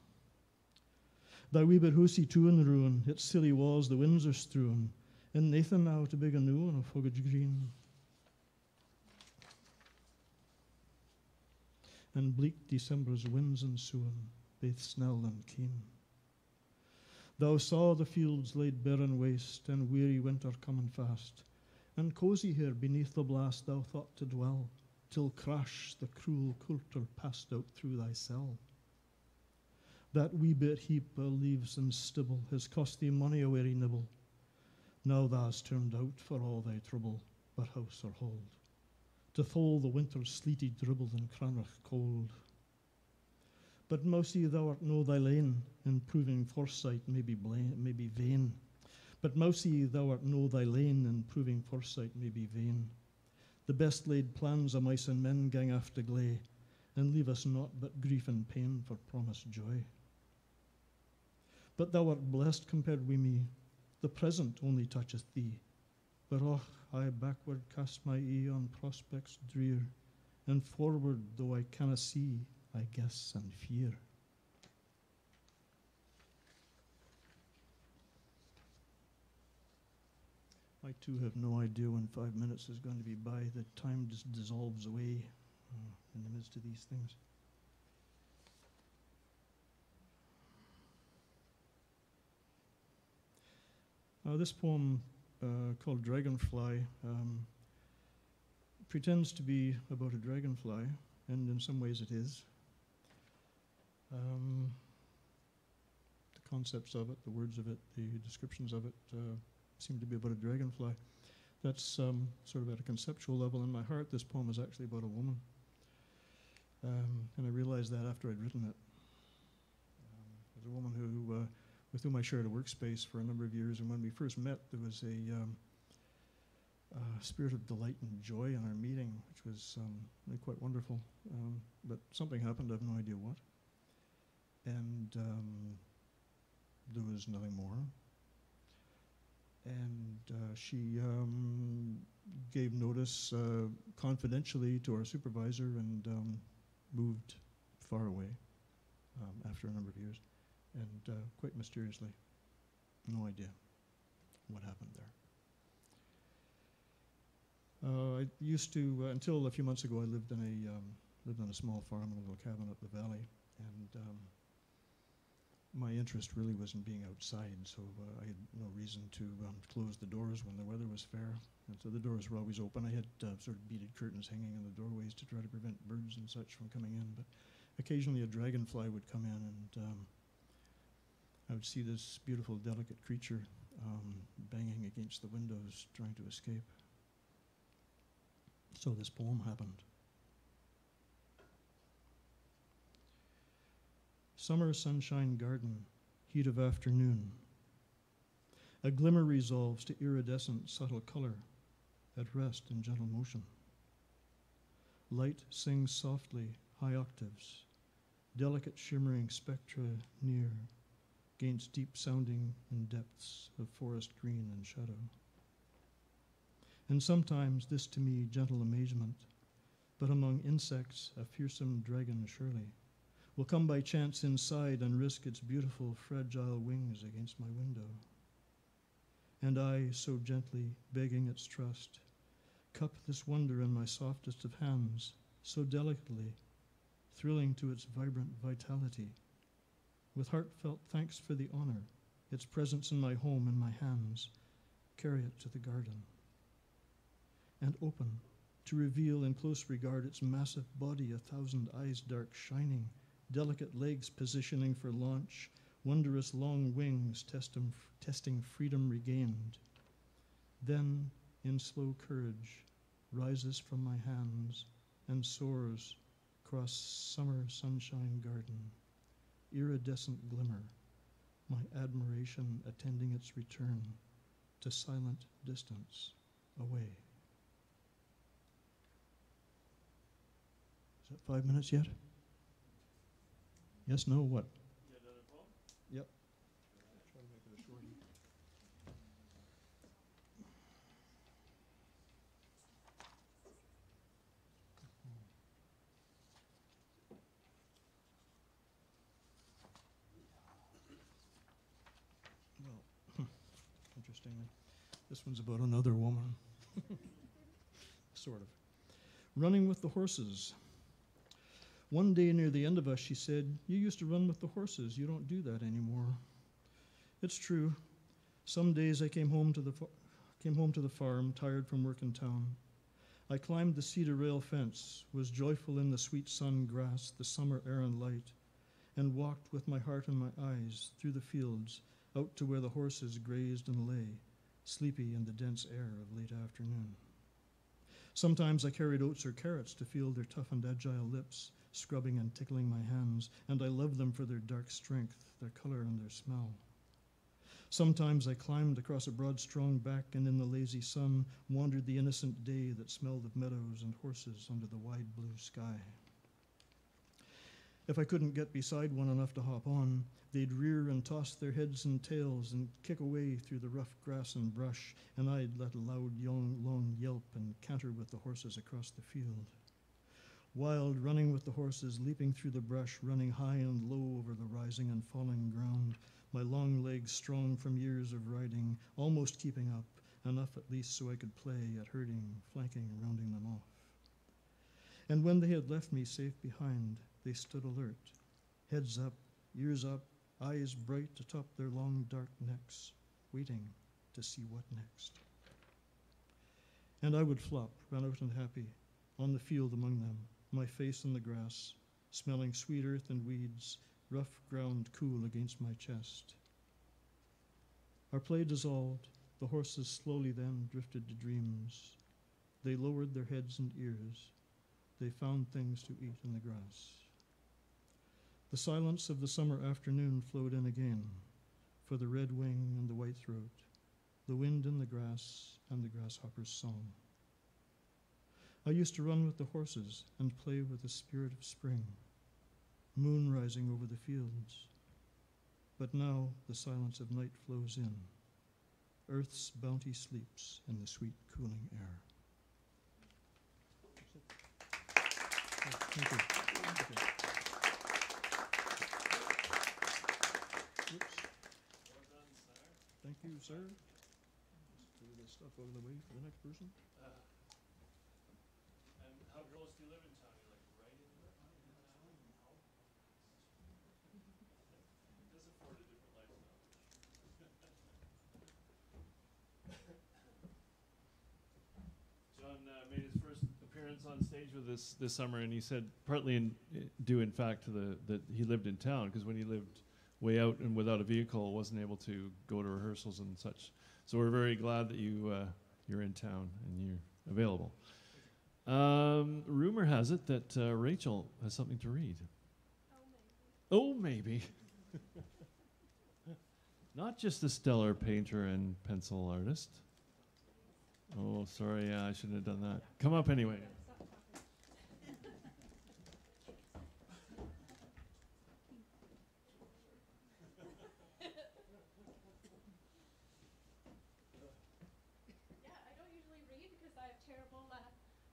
Thy wee bit hoosie too in ruin, its silly walls the winds are strewn, and Nathan now to big anew on a foggage green. And bleak December's winds ensuing, baith snell and keen. Thou saw the fields laid bare and waste, and weary winter coming fast, and cosy here beneath the blast thou thought to dwell, till crash the cruel coulter passed out through thy cell. That wee bit heap o' leaves and stibble has cost thee money a weary nibble. Now thou's turned out for all thy trouble, but house or hold, to thole the winter's sleety dribble and cranach cold. But mousie, thou art no thy lane, in proving foresight may be vain. But mousie, thou art no thy lane, in proving foresight may be vain. The best laid plans o' mice and men gang after gley, and leave us naught but grief and pain for promised joy. But thou art blessed compared wi' me, the present only toucheth thee. But och, I backward cast my e'e on prospects drear, and forward, though I canna see, I guess and fear. I too have no idea when 5 minutes is going to be by. The time just dissolves away in the midst of these things. This poem called Dragonfly pretends to be about a dragonfly, and in some ways it is. The concepts of it, the words of it, the descriptions of it seem to be about a dragonfly. That's sort of at a conceptual level. In my heart, this poem is actually about a woman. And I realized that after I'd written it. There's a woman who, with whom I shared a workspace for a number of years, and when we first met, there was a spirit of delight and joy in our meeting, which was really quite wonderful. But something happened, I have no idea what. And there was nothing more. And she gave notice confidentially to our supervisor and moved far away after a number of years, and quite mysteriously. No idea what happened there. I used to, until a few months ago, I lived in a small farm in a little cabin up the valley, and my interest really was in being outside, so I had no reason to close the doors when the weather was fair, and so the doors were always open. I had sort of beaded curtains hanging in the doorways to try to prevent birds and such from coming in, but occasionally a dragonfly would come in, and I would see this beautiful, delicate creature banging against the windows, trying to escape. So this poem happened. Summer sunshine garden, heat of afternoon. A glimmer resolves to iridescent subtle color, at rest in gentle motion. Light sings softly, high octaves, delicate shimmering spectra near, gainst deep sounding in depths of forest green and shadow. And sometimes this to me gentle amazement, but among insects a fearsome dragon surely, will come by chance inside and risk its beautiful, fragile wings against my window. And I, so gently, begging its trust, cup this wonder in my softest of hands, so delicately, thrilling to its vibrant vitality, with heartfelt thanks for the honor, its presence in my home in my hands, carry it to the garden. And open, to reveal in close regard its massive body, 1,000 eyes dark shining, delicate legs positioning for launch, wondrous long wings testing freedom regained. Then, in slow courage, rises from my hands and soars across summer sunshine garden, iridescent glimmer, my admiration attending its return to silent distance away. Is that 5 minutes yet? Yes, no, what? Yep. Try to make it a shorty. Well, interestingly, this one's about another woman. Sort of. Running with the horses. One day near the end of us, she said, "You used to run with the horses. You don't do that anymore." It's true. Some days I came home to the farm, tired from work in town. I climbed the cedar rail fence, was joyful in the sweet sun grass, the summer air and light, and walked with my heart in my eyes through the fields, out to where the horses grazed and lay, sleepy in the dense air of late afternoon. Sometimes I carried oats or carrots to feel their tough and agile lips, scrubbing and tickling my hands, and I loved them for their dark strength, their color, and their smell. Sometimes I climbed across a broad, strong back, and in the lazy sun wandered the innocent day that smelled of meadows and horses under the wide blue sky. If I couldn't get beside one enough to hop on, they'd rear and toss their heads and tails and kick away through the rough grass and brush, and I'd let a loud, long yelp and canter with the horses across the field. Wild, running with the horses, leaping through the brush, running high and low over the rising and falling ground, my long legs strong from years of riding, almost keeping up, enough at least so I could play at herding, flanking, rounding them off. And when they had left me safe behind, they stood alert, heads up, ears up, eyes bright atop their long dark necks, waiting to see what next. And I would flop, run out and happy, on the field among them, my face in the grass, smelling sweet earth and weeds, rough ground cool against my chest. Our play dissolved, The horses slowly then drifted to dreams. They lowered their heads and ears. They found things to eat in the grass. The silence of the summer afternoon flowed in again, for the red wing and the white throat, the wind in the grass and the grasshopper's song. I used to run with the horses and play with the spirit of spring, moon rising over the fields. But now the silence of night flows in. Earth's bounty sleeps in the sweet cooling air. Thank you. Okay. Oops. Thank you, sir. Just move this stuff out of the way for the next person. And how close do you live in town? You're like right in the town? It does afford a different lifestyle. John made his first appearance on stage with us this summer, and he said partly due in fact to that he lived in town, because when he lived way out and without a vehicle, wasn't able to go to rehearsals and such. So we're very glad that you're in town and you're available. Rumor has it that Rachel has something to read. Oh, maybe. Not just a stellar painter and pencil artist. Oh, sorry, yeah, I shouldn't have done that. Come up anyway.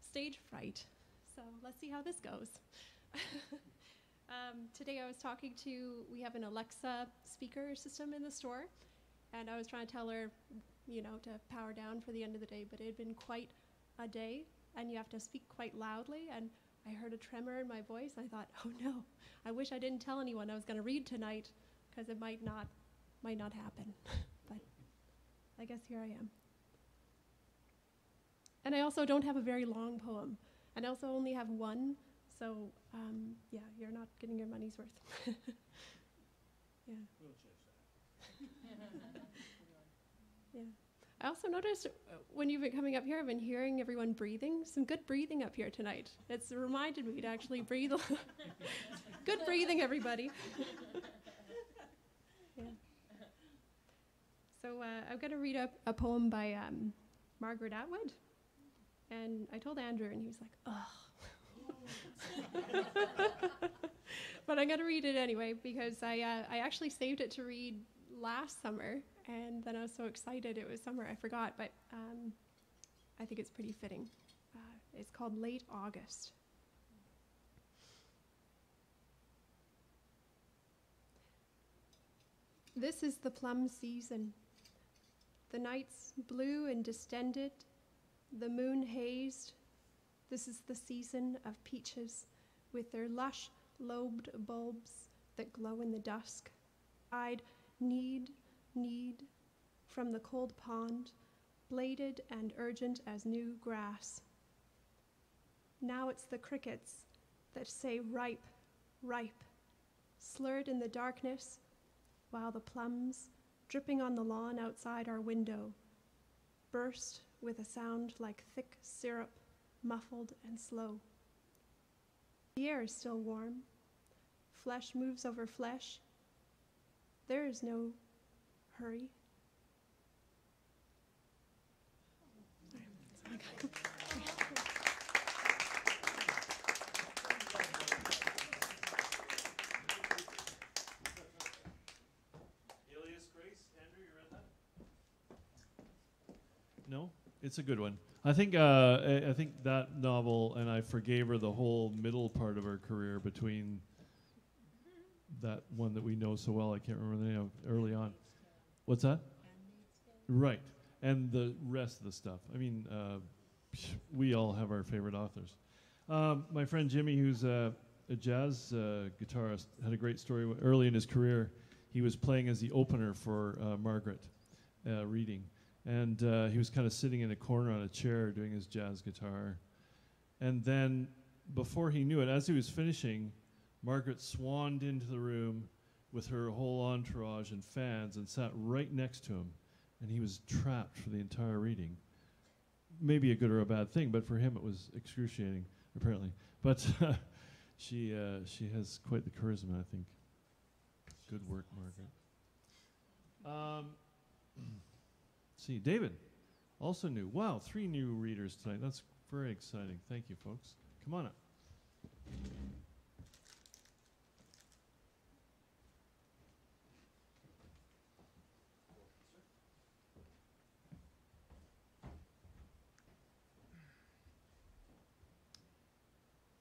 Stage fright. So let's see how this goes. Today I was talking we have an Alexa speaker system in the store, and I was trying to tell her, to power down for the end of the day, but it had been quite a day, and you have to speak quite loudly, and I heard a tremor in my voice. I thought, oh no, I wish I didn't tell anyone I was going to read tonight, because it might not happen. But I guess here I am. And I also don't have a very long poem. And I also only have one, so yeah, you're not getting your money's worth. Yeah. We'll change that. Yeah. I also noticed when you've been coming up here, I've been hearing everyone breathing. Some good breathing up here tonight. It's reminded me to actually breathe. Good breathing, everybody. Yeah. So I'm going to read a poem by Margaret Atwood. And I told Andrew, and he was like, ugh. But I'm going to read it anyway, because I actually saved it to read last summer, and then I was so excited it was summer, I forgot, but I think it's pretty fitting. It's called Late August. This is the plum season. The nights blue and distended, the moon hazed. This is the season of peaches with their lush lobed bulbs that glow in the dusk. I'd need from the cold pond, bladed and urgent as new grass. Now it's the crickets that say ripe, ripe, slurred in the darkness, while the plums, dripping on the lawn outside our window, burst with a sound like thick syrup, muffled and slow. The air is still warm. Flesh moves over flesh. There is no hurry. Alias Grace, Andrew, you read that? No, it's a good one. I think that novel, and I forgave her the whole middle part of her career between that one that we know so well. I can't remember the name of early on. What's that? Right, and the rest of the stuff. I mean, we all have our favorite authors. My friend Jimmy, who's a jazz guitarist, had a great story. Early in his career, he was playing as the opener for Margaret reading. And he was kind of sitting in a corner on a chair doing his jazz guitar. And then, before he knew it, as he was finishing, Margaret swanned into the room with her whole entourage and fans and sat right next to him and he was trapped for the entire reading. Maybe a good or a bad thing, but for him it was excruciating, apparently. But she has quite the charisma, I think. Good work, Margaret. See, David, also new. Wow, 3 new readers tonight. That's very exciting. Thank you, folks. Come on up.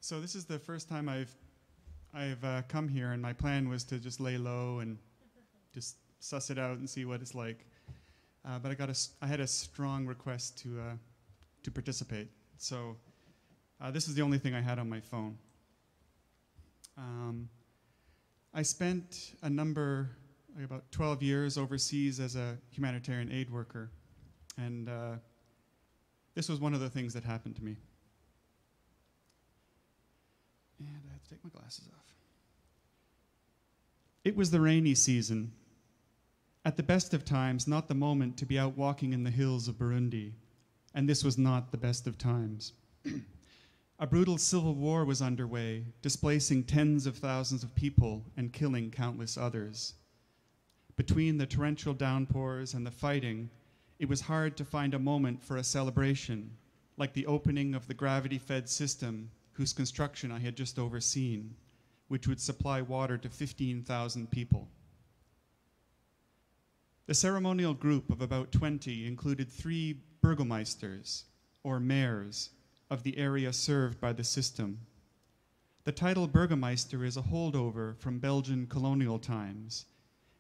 So this is the first time I've come here, and my plan was to just lay low and just suss it out and see what it's like. But I had a strong request to participate. So this is the only thing I had on my phone. I spent about 12 years overseas as a humanitarian aid worker, and this was one of the things that happened to me. And I have to take my glasses off. It was the rainy season. At the best of times, not the moment to be out walking in the hills of Burundi. And this was not the best of times. A brutal civil war was underway, displacing tens of thousands of people and killing countless others. Between the torrential downpours and the fighting, it was hard to find a moment for a celebration, like the opening of the gravity-fed system whose construction I had just overseen, which would supply water to 15,000 people. The ceremonial group of about 20 included 3 burgomeisters, or mayors, of the area served by the system. The title burgomeister is a holdover from Belgian colonial times,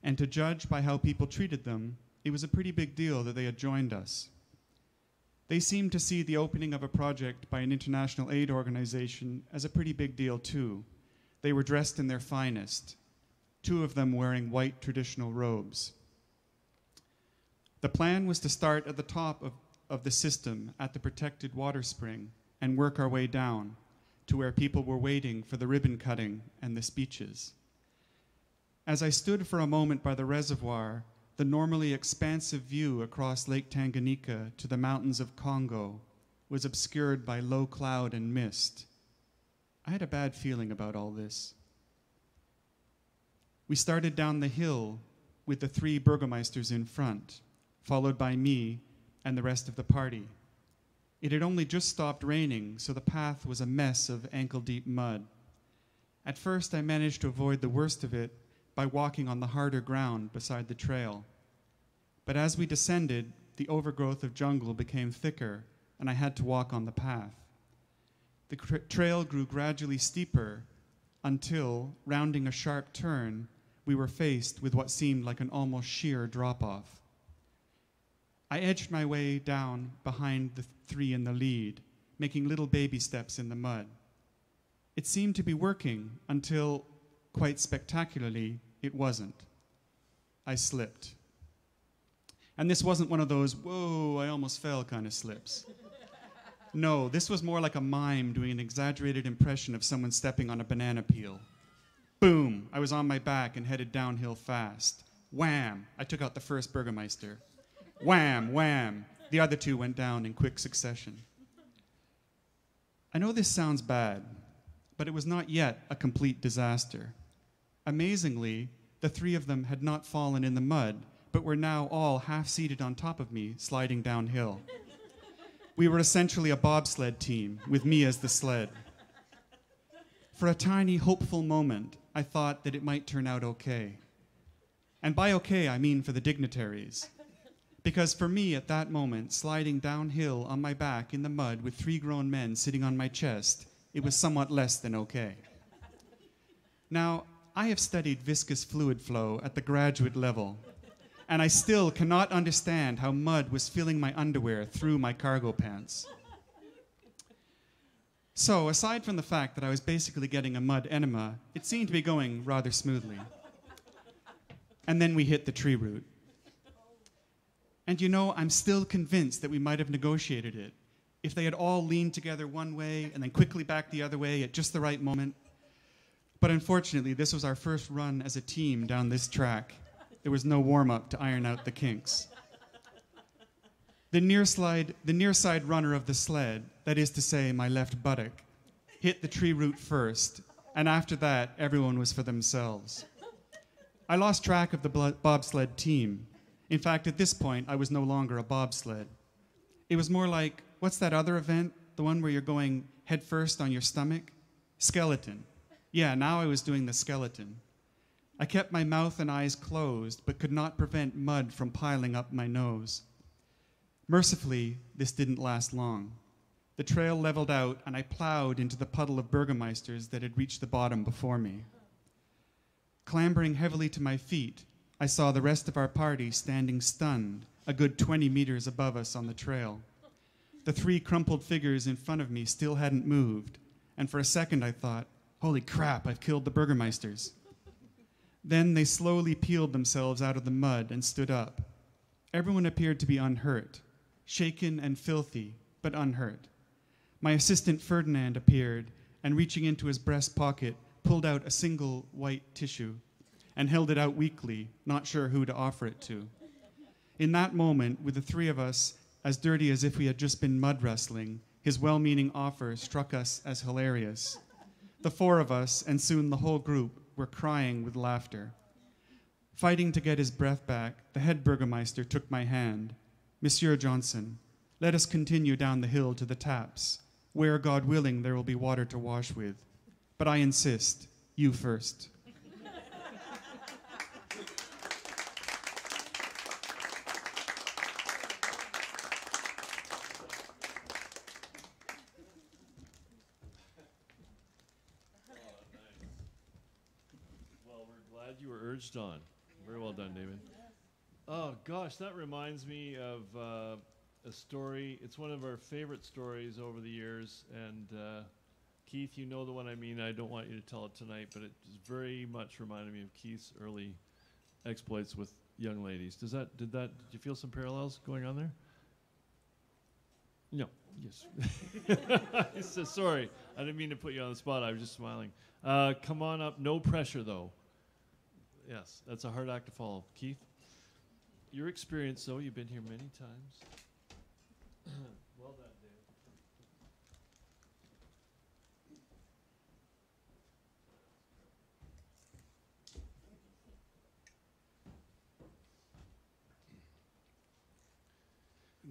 and to judge by how people treated them, it was a pretty big deal that they had joined us. They seemed to see the opening of a project by an international aid organization as a pretty big deal too. They were dressed in their finest, 2 of them wearing white traditional robes. The plan was to start at the top of the system at the protected water spring and work our way down to where people were waiting for the ribbon cutting and the speeches. As I stood for a moment by the reservoir, the normally expansive view across Lake Tanganyika to the mountains of Congo was obscured by low cloud and mist. I had a bad feeling about all this. We started down the hill with the 3 burgomeisters in front, followed by me and the rest of the party. It had only just stopped raining, so the path was a mess of ankle-deep mud. At first, I managed to avoid the worst of it by walking on the harder ground beside the trail. But as we descended, the overgrowth of jungle became thicker, and I had to walk on the path. The trail grew gradually steeper until, rounding a sharp turn, we were faced with what seemed like an almost sheer drop-off. I edged my way down behind the 3 in the lead, making little baby steps in the mud. It seemed to be working until, quite spectacularly, it wasn't. I slipped. And this wasn't one of those, whoa, I almost fell kind of slips. No, this was more like a mime doing an exaggerated impression of someone stepping on a banana peel. Boom, I was on my back and headed downhill fast. Wham, I took out the first burgomeister. Wham, wham, the other 2 went down in quick succession. I know this sounds bad, but it was not yet a complete disaster. Amazingly, the 3 of them had not fallen in the mud, but were now all half-seated on top of me, sliding downhill. We were essentially a bobsled team, with me as the sled. For a tiny, hopeful moment, I thought that it might turn out okay. And by okay, I mean for the dignitaries. Because for me, at that moment, sliding downhill on my back in the mud with 3 grown men sitting on my chest, it was somewhat less than okay. Now, I have studied viscous fluid flow at the graduate level, and I still cannot understand how mud was filling my underwear through my cargo pants. So, aside from the fact that I was basically getting a mud enema, it seemed to be going rather smoothly. And then we hit the tree root. And you know, I'm still convinced that we might have negotiated it if they had all leaned together one way and then quickly back the other way at just the right moment. But unfortunately, this was our first run as a team down this track. There was no warm-up to iron out the kinks. The near side runner of the sled, that is to say, my left buttock, hit the tree root first, and after that, everyone was for themselves. I lost track of the bobsled team. In fact, at this point, I was no longer a bobsled. It was more like, what's that other event? The one where you're going head first on your stomach? Skeleton. Yeah, now I was doing the skeleton. I kept my mouth and eyes closed, but could not prevent mud from piling up my nose. Mercifully, this didn't last long. The trail leveled out, and I plowed into the puddle of Burgomeisters that had reached the bottom before me. Clambering heavily to my feet, I saw the rest of our party standing stunned, a good 20 meters above us on the trail. The 3 crumpled figures in front of me still hadn't moved, and for a second I thought, holy crap, I've killed the Burgomeisters. Then they slowly peeled themselves out of the mud and stood up. Everyone appeared to be unhurt, shaken and filthy, but unhurt. My assistant Ferdinand appeared and, reaching into his breast pocket, pulled out a single white tissue and held it out weakly, not sure who to offer it to. In that moment, with the 3 of us as dirty as if we had just been mud wrestling, his well-meaning offer struck us as hilarious. The 4 of us, and soon the whole group, were crying with laughter. Fighting to get his breath back, the head Burgomeister took my hand. Monsieur Johnson, let us continue down the hill to the taps, where, God willing, there will be water to wash with. But I insist, you first. Well, we're glad you were urged on. Very well done, David. Oh, gosh, that reminds me of a story. It's one of our favorite stories over the years. And Keith, you know the one I mean. I don't want you to tell it tonight, but it just very much reminded me of Keith's early exploits with young ladies. Did you feel some parallels going on there? No. Yes. So sorry. I didn't mean to put you on the spot. I was just smiling. Come on up. No pressure, though. Yes, that's a hard act to follow. Keith, your experience, though, you've been here many times. Well done, David.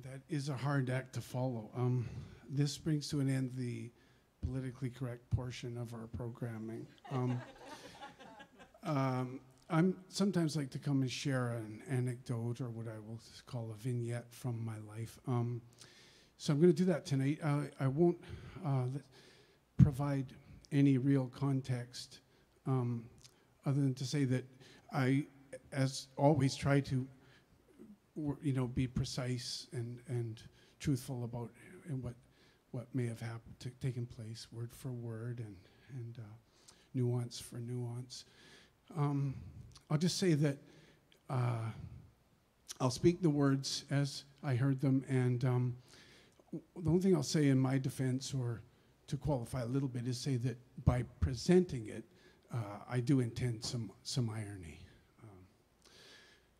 That is a hard act to follow. This brings to an end the politically correct portion of our programming. I'm sometimes like to come and share an anecdote, or what I will call a vignette from my life. So I'm going to do that tonight. I won't provide any real context other than to say that I, as always, try to be precise and truthful about what may have happened, taken place, word for word, and nuance for nuance. I'll just say that I'll speak the words as I heard them, and the only thing I'll say in my defense, or to qualify a little bit, is say that by presenting it, I do intend some irony.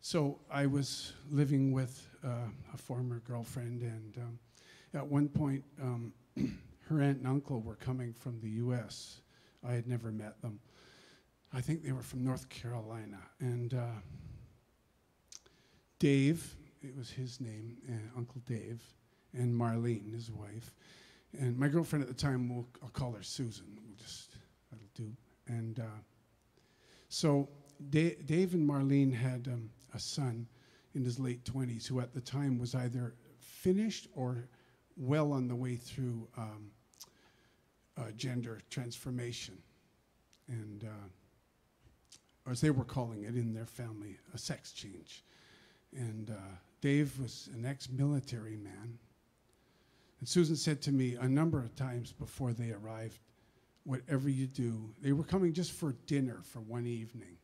So I was living with a former girlfriend, and at one point, her aunt and uncle were coming from the U.S. I had never met them. I think they were from North Carolina. And Dave, it was his name, Uncle Dave, and Marlene, his wife. And my girlfriend at the time, I'll call her Susan. That'll do. And so Dave and Marlene had a son in his late 20s who at the time was either finished or well on the way through gender transformation. And or as they were calling it in their family, a sex change. And Dave was an ex-military man. And Susan said to me a number of times before they arrived, whatever you do, they were coming just for dinner for one evening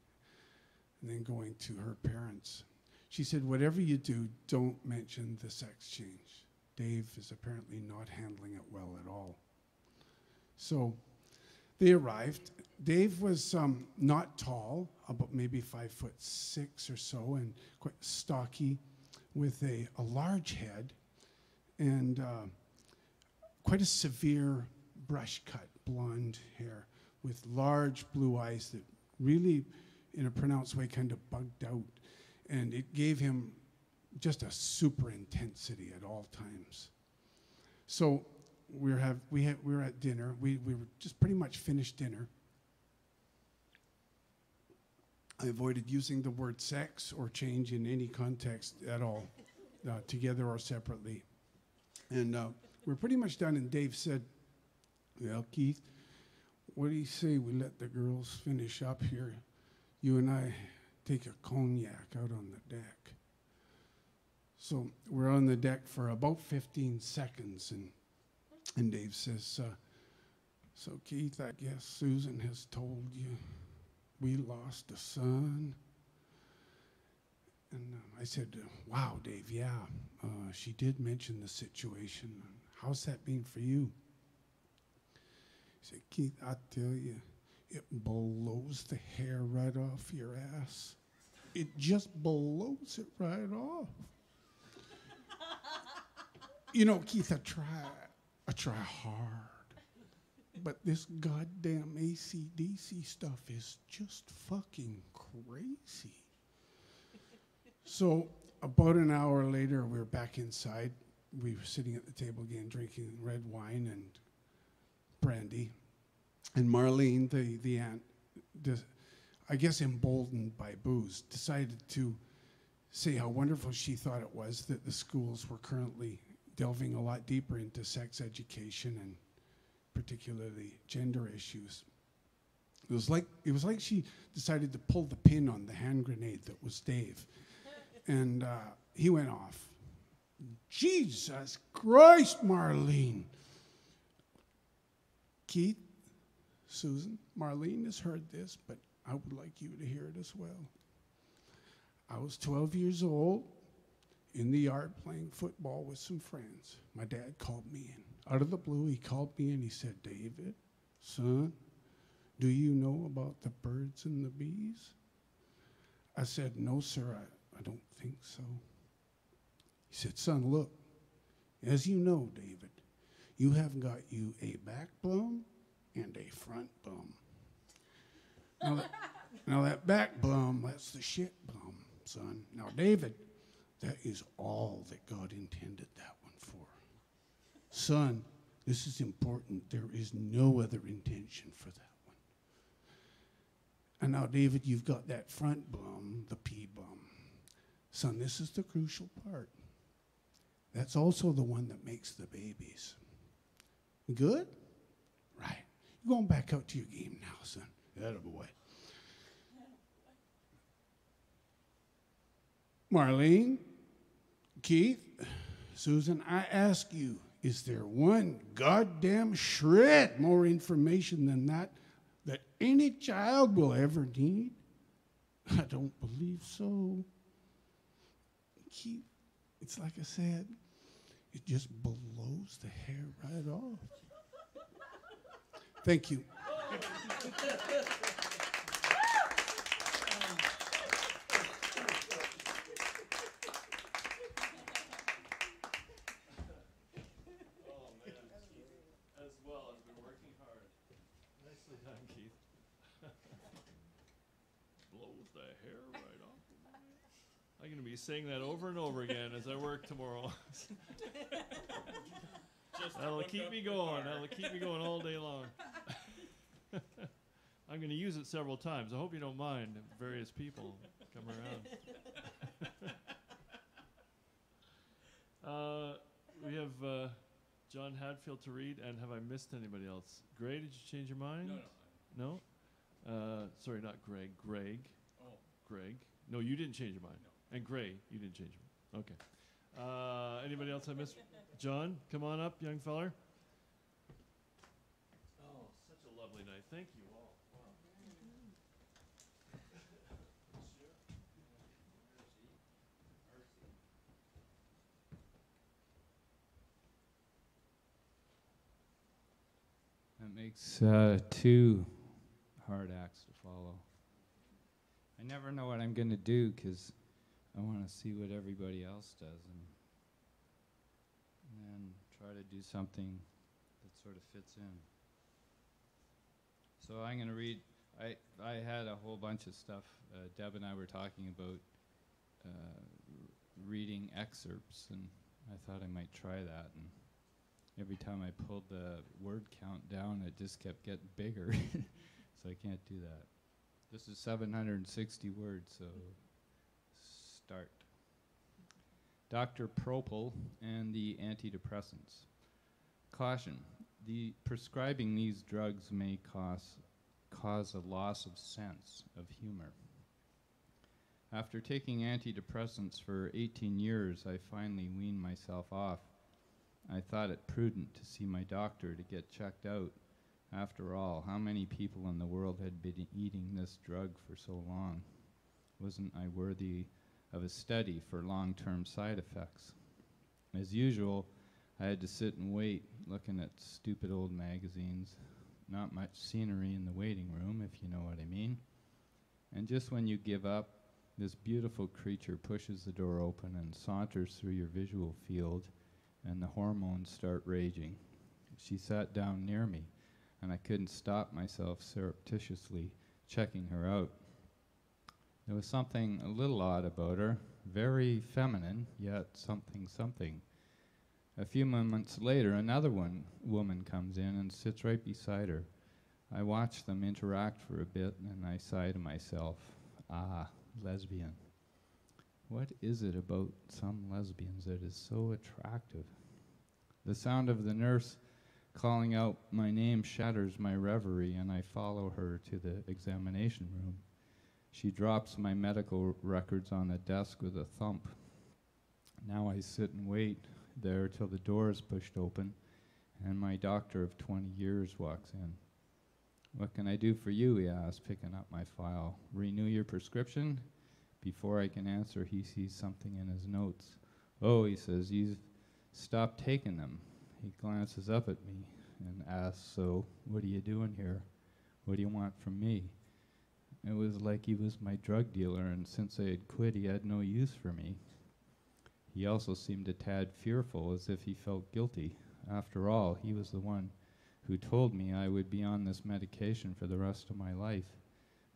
and then going to her parents. She said, whatever you do, don't mention the sex change. Dave is apparently not handling it well at all. So they arrived. Dave was not tall, about maybe 5'6" or so, and quite stocky, with a large head and quite a severe brush cut, blonde hair with large blue eyes that really, in a pronounced way, kind of bugged out. And it gave him just a super intensity at all times. So we were at dinner. We were just pretty much finished dinner. I avoided using the word sex or change in any context at all, together or separately. And we're pretty much done, and Dave said, well, Keith, what do you say we let the girls finish up here? You and I take a cognac out on the deck. So we're on the deck for about 15 seconds, and Dave says, so Keith, I guess Susan has told you we lost a son. And I said, wow, Dave, yeah, she did mention the situation. How's that been for you? He said, Keith, I tell you, it blows the hair right off your ass. It just blows it right off. You know, Keith, I try hard. But this goddamn AC/DC stuff is just fucking crazy. So about an hour later, we were back inside. We were sitting at the table again, drinking red wine and brandy. And Marlene, the aunt, I guess emboldened by booze, decided to say how wonderful she thought it was that the schools were currently delving a lot deeper into sex education and particularly gender issues. It was like she decided to pull the pin on the hand grenade that was Dave. And he went off. Jesus Christ, Marlene. Keith, Susan, Marlene has heard this, but I would like you to hear it as well. I was 12 years old in the yard playing football with some friends. My dad called me in. Out of the blue, he called me in. He said, David, son, do you know about the birds and the bees? I said, no, sir, I don't think so. He said, son, look, as you know, David, you have got you a back bum and a front bum. Now that back bum, that's the shit bum, son. Now, David, that is all that God intended that one for. Son, this is important. There is no other intention for that one. And now, David, you've got that front bum, the pea bum. Son, this is the crucial part. That's also the one that makes the babies. Good? Right. You're going back out to your game now, son. Attaboy. Marlene, Keith, Susan, I ask you, is there one goddamn shred more information than that any child will ever need? I don't believe so. Keith, it's like I said, it just blows the hair right off. Thank you. I'm going to be saying that over and over again as I work tomorrow. That'll keep me going. That'll keep me going all day long. I'm going to use it several times. I hope you don't mind if various people come around. We have John Hadfield to read, and have I missed anybody else? Gray, did you change your mind? No? Sorry, not Greg. Greg. Oh. Greg. No, you didn't change your mind. No. And Gray, you didn't change your mind. Okay. Anybody else I missed? John, come on up, young feller. Oh, such a lovely night. Thank you all. Wow. That makes 2 hard acts to follow. I never know what I'm going to do because I want to see what everybody else does. And and then try to do something that sort of fits in. So I'm going to read, I had a whole bunch of stuff. Deb and I were talking about reading excerpts, and I thought I might try that. And every time I pulled the word count down, it just kept getting bigger. So I can't do that. This is 760 words, so start. Dr. Propel and the antidepressants. Caution, prescribing these drugs may cause a loss of sense of humor. After taking antidepressants for 18 years, I finally weaned myself off. I thought it prudent to see my doctor to get checked out. After all, how many people in the world had been eating this drug for so long? Wasn't I worthy of a study for long-term side effects? As usual, I had to sit and wait, looking at stupid old magazines. Not much scenery in the waiting room, if you know what I mean. And just when you give up, this beautiful creature pushes the door open and saunters through your visual field, and the hormones start raging. She sat down near me, and I couldn't stop myself surreptitiously checking her out. There was something a little odd about her, very feminine, yet something. A few moments later, another woman comes in and sits right beside her. I watch them interact for a bit, and I sigh to myself, lesbian. What is it about some lesbians that is so attractive? The sound of the nurse calling out my name shatters my reverie, and I follow her to the examination room. She drops my medical records on the desk with a thump. Now I sit and wait there till the door is pushed open, and my doctor of 20 years walks in. What can I do for you, he asks, picking up my file. Renew your prescription? Before I can answer, he sees something in his notes. Oh, he says, you've stopped taking them. He glances up at me and asks, so what are you doing here? What do you want from me? It was like he was my drug dealer, and since I had quit, he had no use for me. He also seemed a tad fearful, as if he felt guilty. After all, he was the one who told me I would be on this medication for the rest of my life.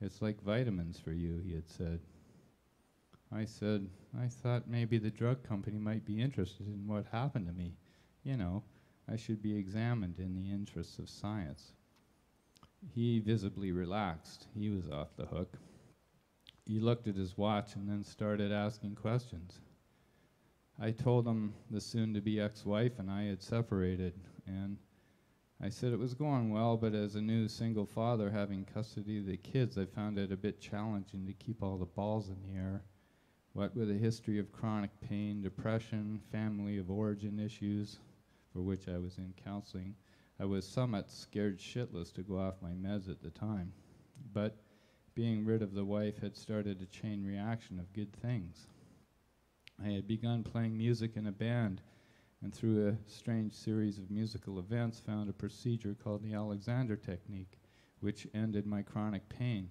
It's like vitamins for you, he had said. I said, I thought maybe the drug company might be interested in what happened to me. You know, I should be examined in the interests of science. He visibly relaxed. He was off the hook. He looked at his watch and then started asking questions. I told him the soon-to-be ex-wife and I had separated, and I said it was going well, but as a new single father having custody of the kids, I found it a bit challenging to keep all the balls in the air. What with a history of chronic pain, depression, family of origin issues, for which I was in counseling, I was somewhat scared shitless to go off my meds at the time. But being rid of the wife had started a chain reaction of good things. I had begun playing music in a band, and through a strange series of musical events found a procedure called the Alexander technique, which ended my chronic pain.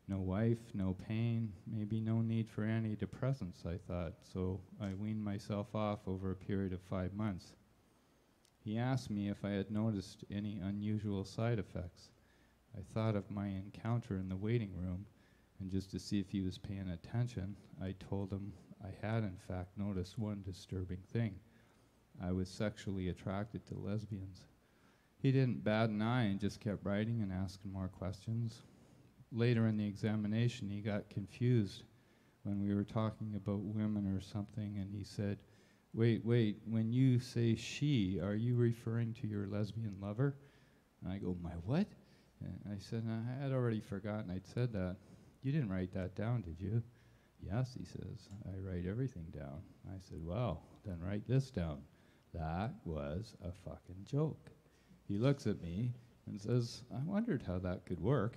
No wife, no pain, maybe no need for antidepressants, I thought, so I weaned myself off over a period of 5 months. He asked me if I had noticed any unusual side effects. I thought of my encounter in the waiting room, and just to see if he was paying attention, I told him I had in fact noticed one disturbing thing. I was sexually attracted to lesbians. He didn't bat an eye and just kept writing and asking more questions. Later in the examination, he got confused when we were talking about women or something, and he said, wait, when you say she, are you referring to your lesbian lover? And I go, my what? And I said, I had already forgotten I'd said that. You didn't write that down, did you? Yes, he says, I write everything down. I said, well, then write this down. That was a fucking joke. He looks at me and says, I wondered how that could work.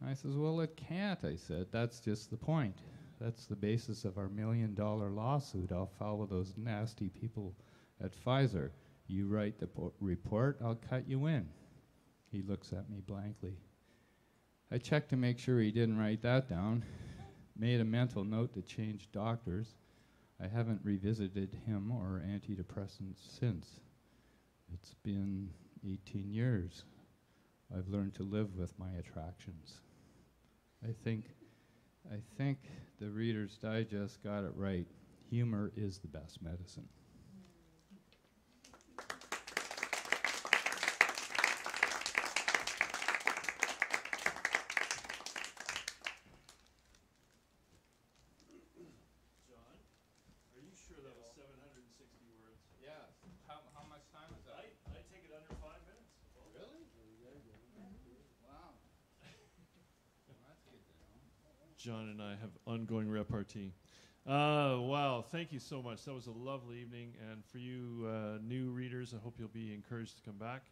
I says, well, it can't, I said. That's just the point. That's the basis of our $1 million lawsuit I'll file with those nasty people at Pfizer. You write the report, I'll cut you in. He looks at me blankly. I checked to make sure he didn't write that down, made a mental note to change doctors. I haven't revisited him or antidepressants since. It's been 18 years. I've learned to live with my attractions. I think the Reader's Digest got it right. Humor is the best medicine. How much time is that? I take it under 5 minutes. Really? Wow. That's good to know. John and I have ongoing repartee. Wow, thank you so much. That was a lovely evening. And for you new readers, I hope you'll be encouraged to come back.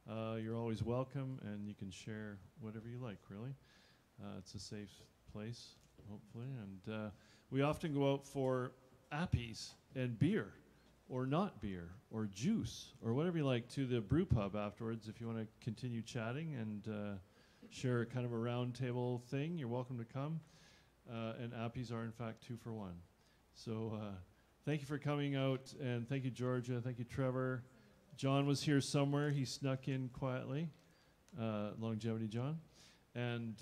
You're always welcome, and you can share whatever you like, really. It's a safe place, hopefully. And we often go out for appies and beer, or not beer, or juice, or whatever you like, to the brew pub afterwards. If you want to continue chatting and share kind of a round table thing, you're welcome to come. And appies are, in fact, 2 for 1. So thank you for coming out, and thank you, Georgia. Thank you, Trevor. John was here somewhere. He snuck in quietly. Longevity John. And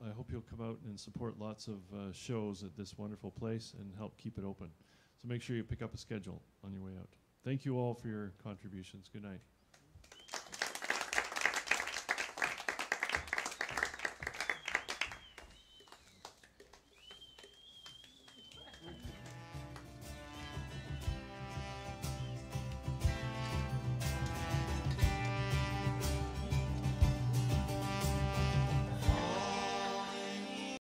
I hope you'll come out and support lots of shows at this wonderful place and help keep it open. So make sure you pick up a schedule on your way out. Thank you all for your contributions. Good night.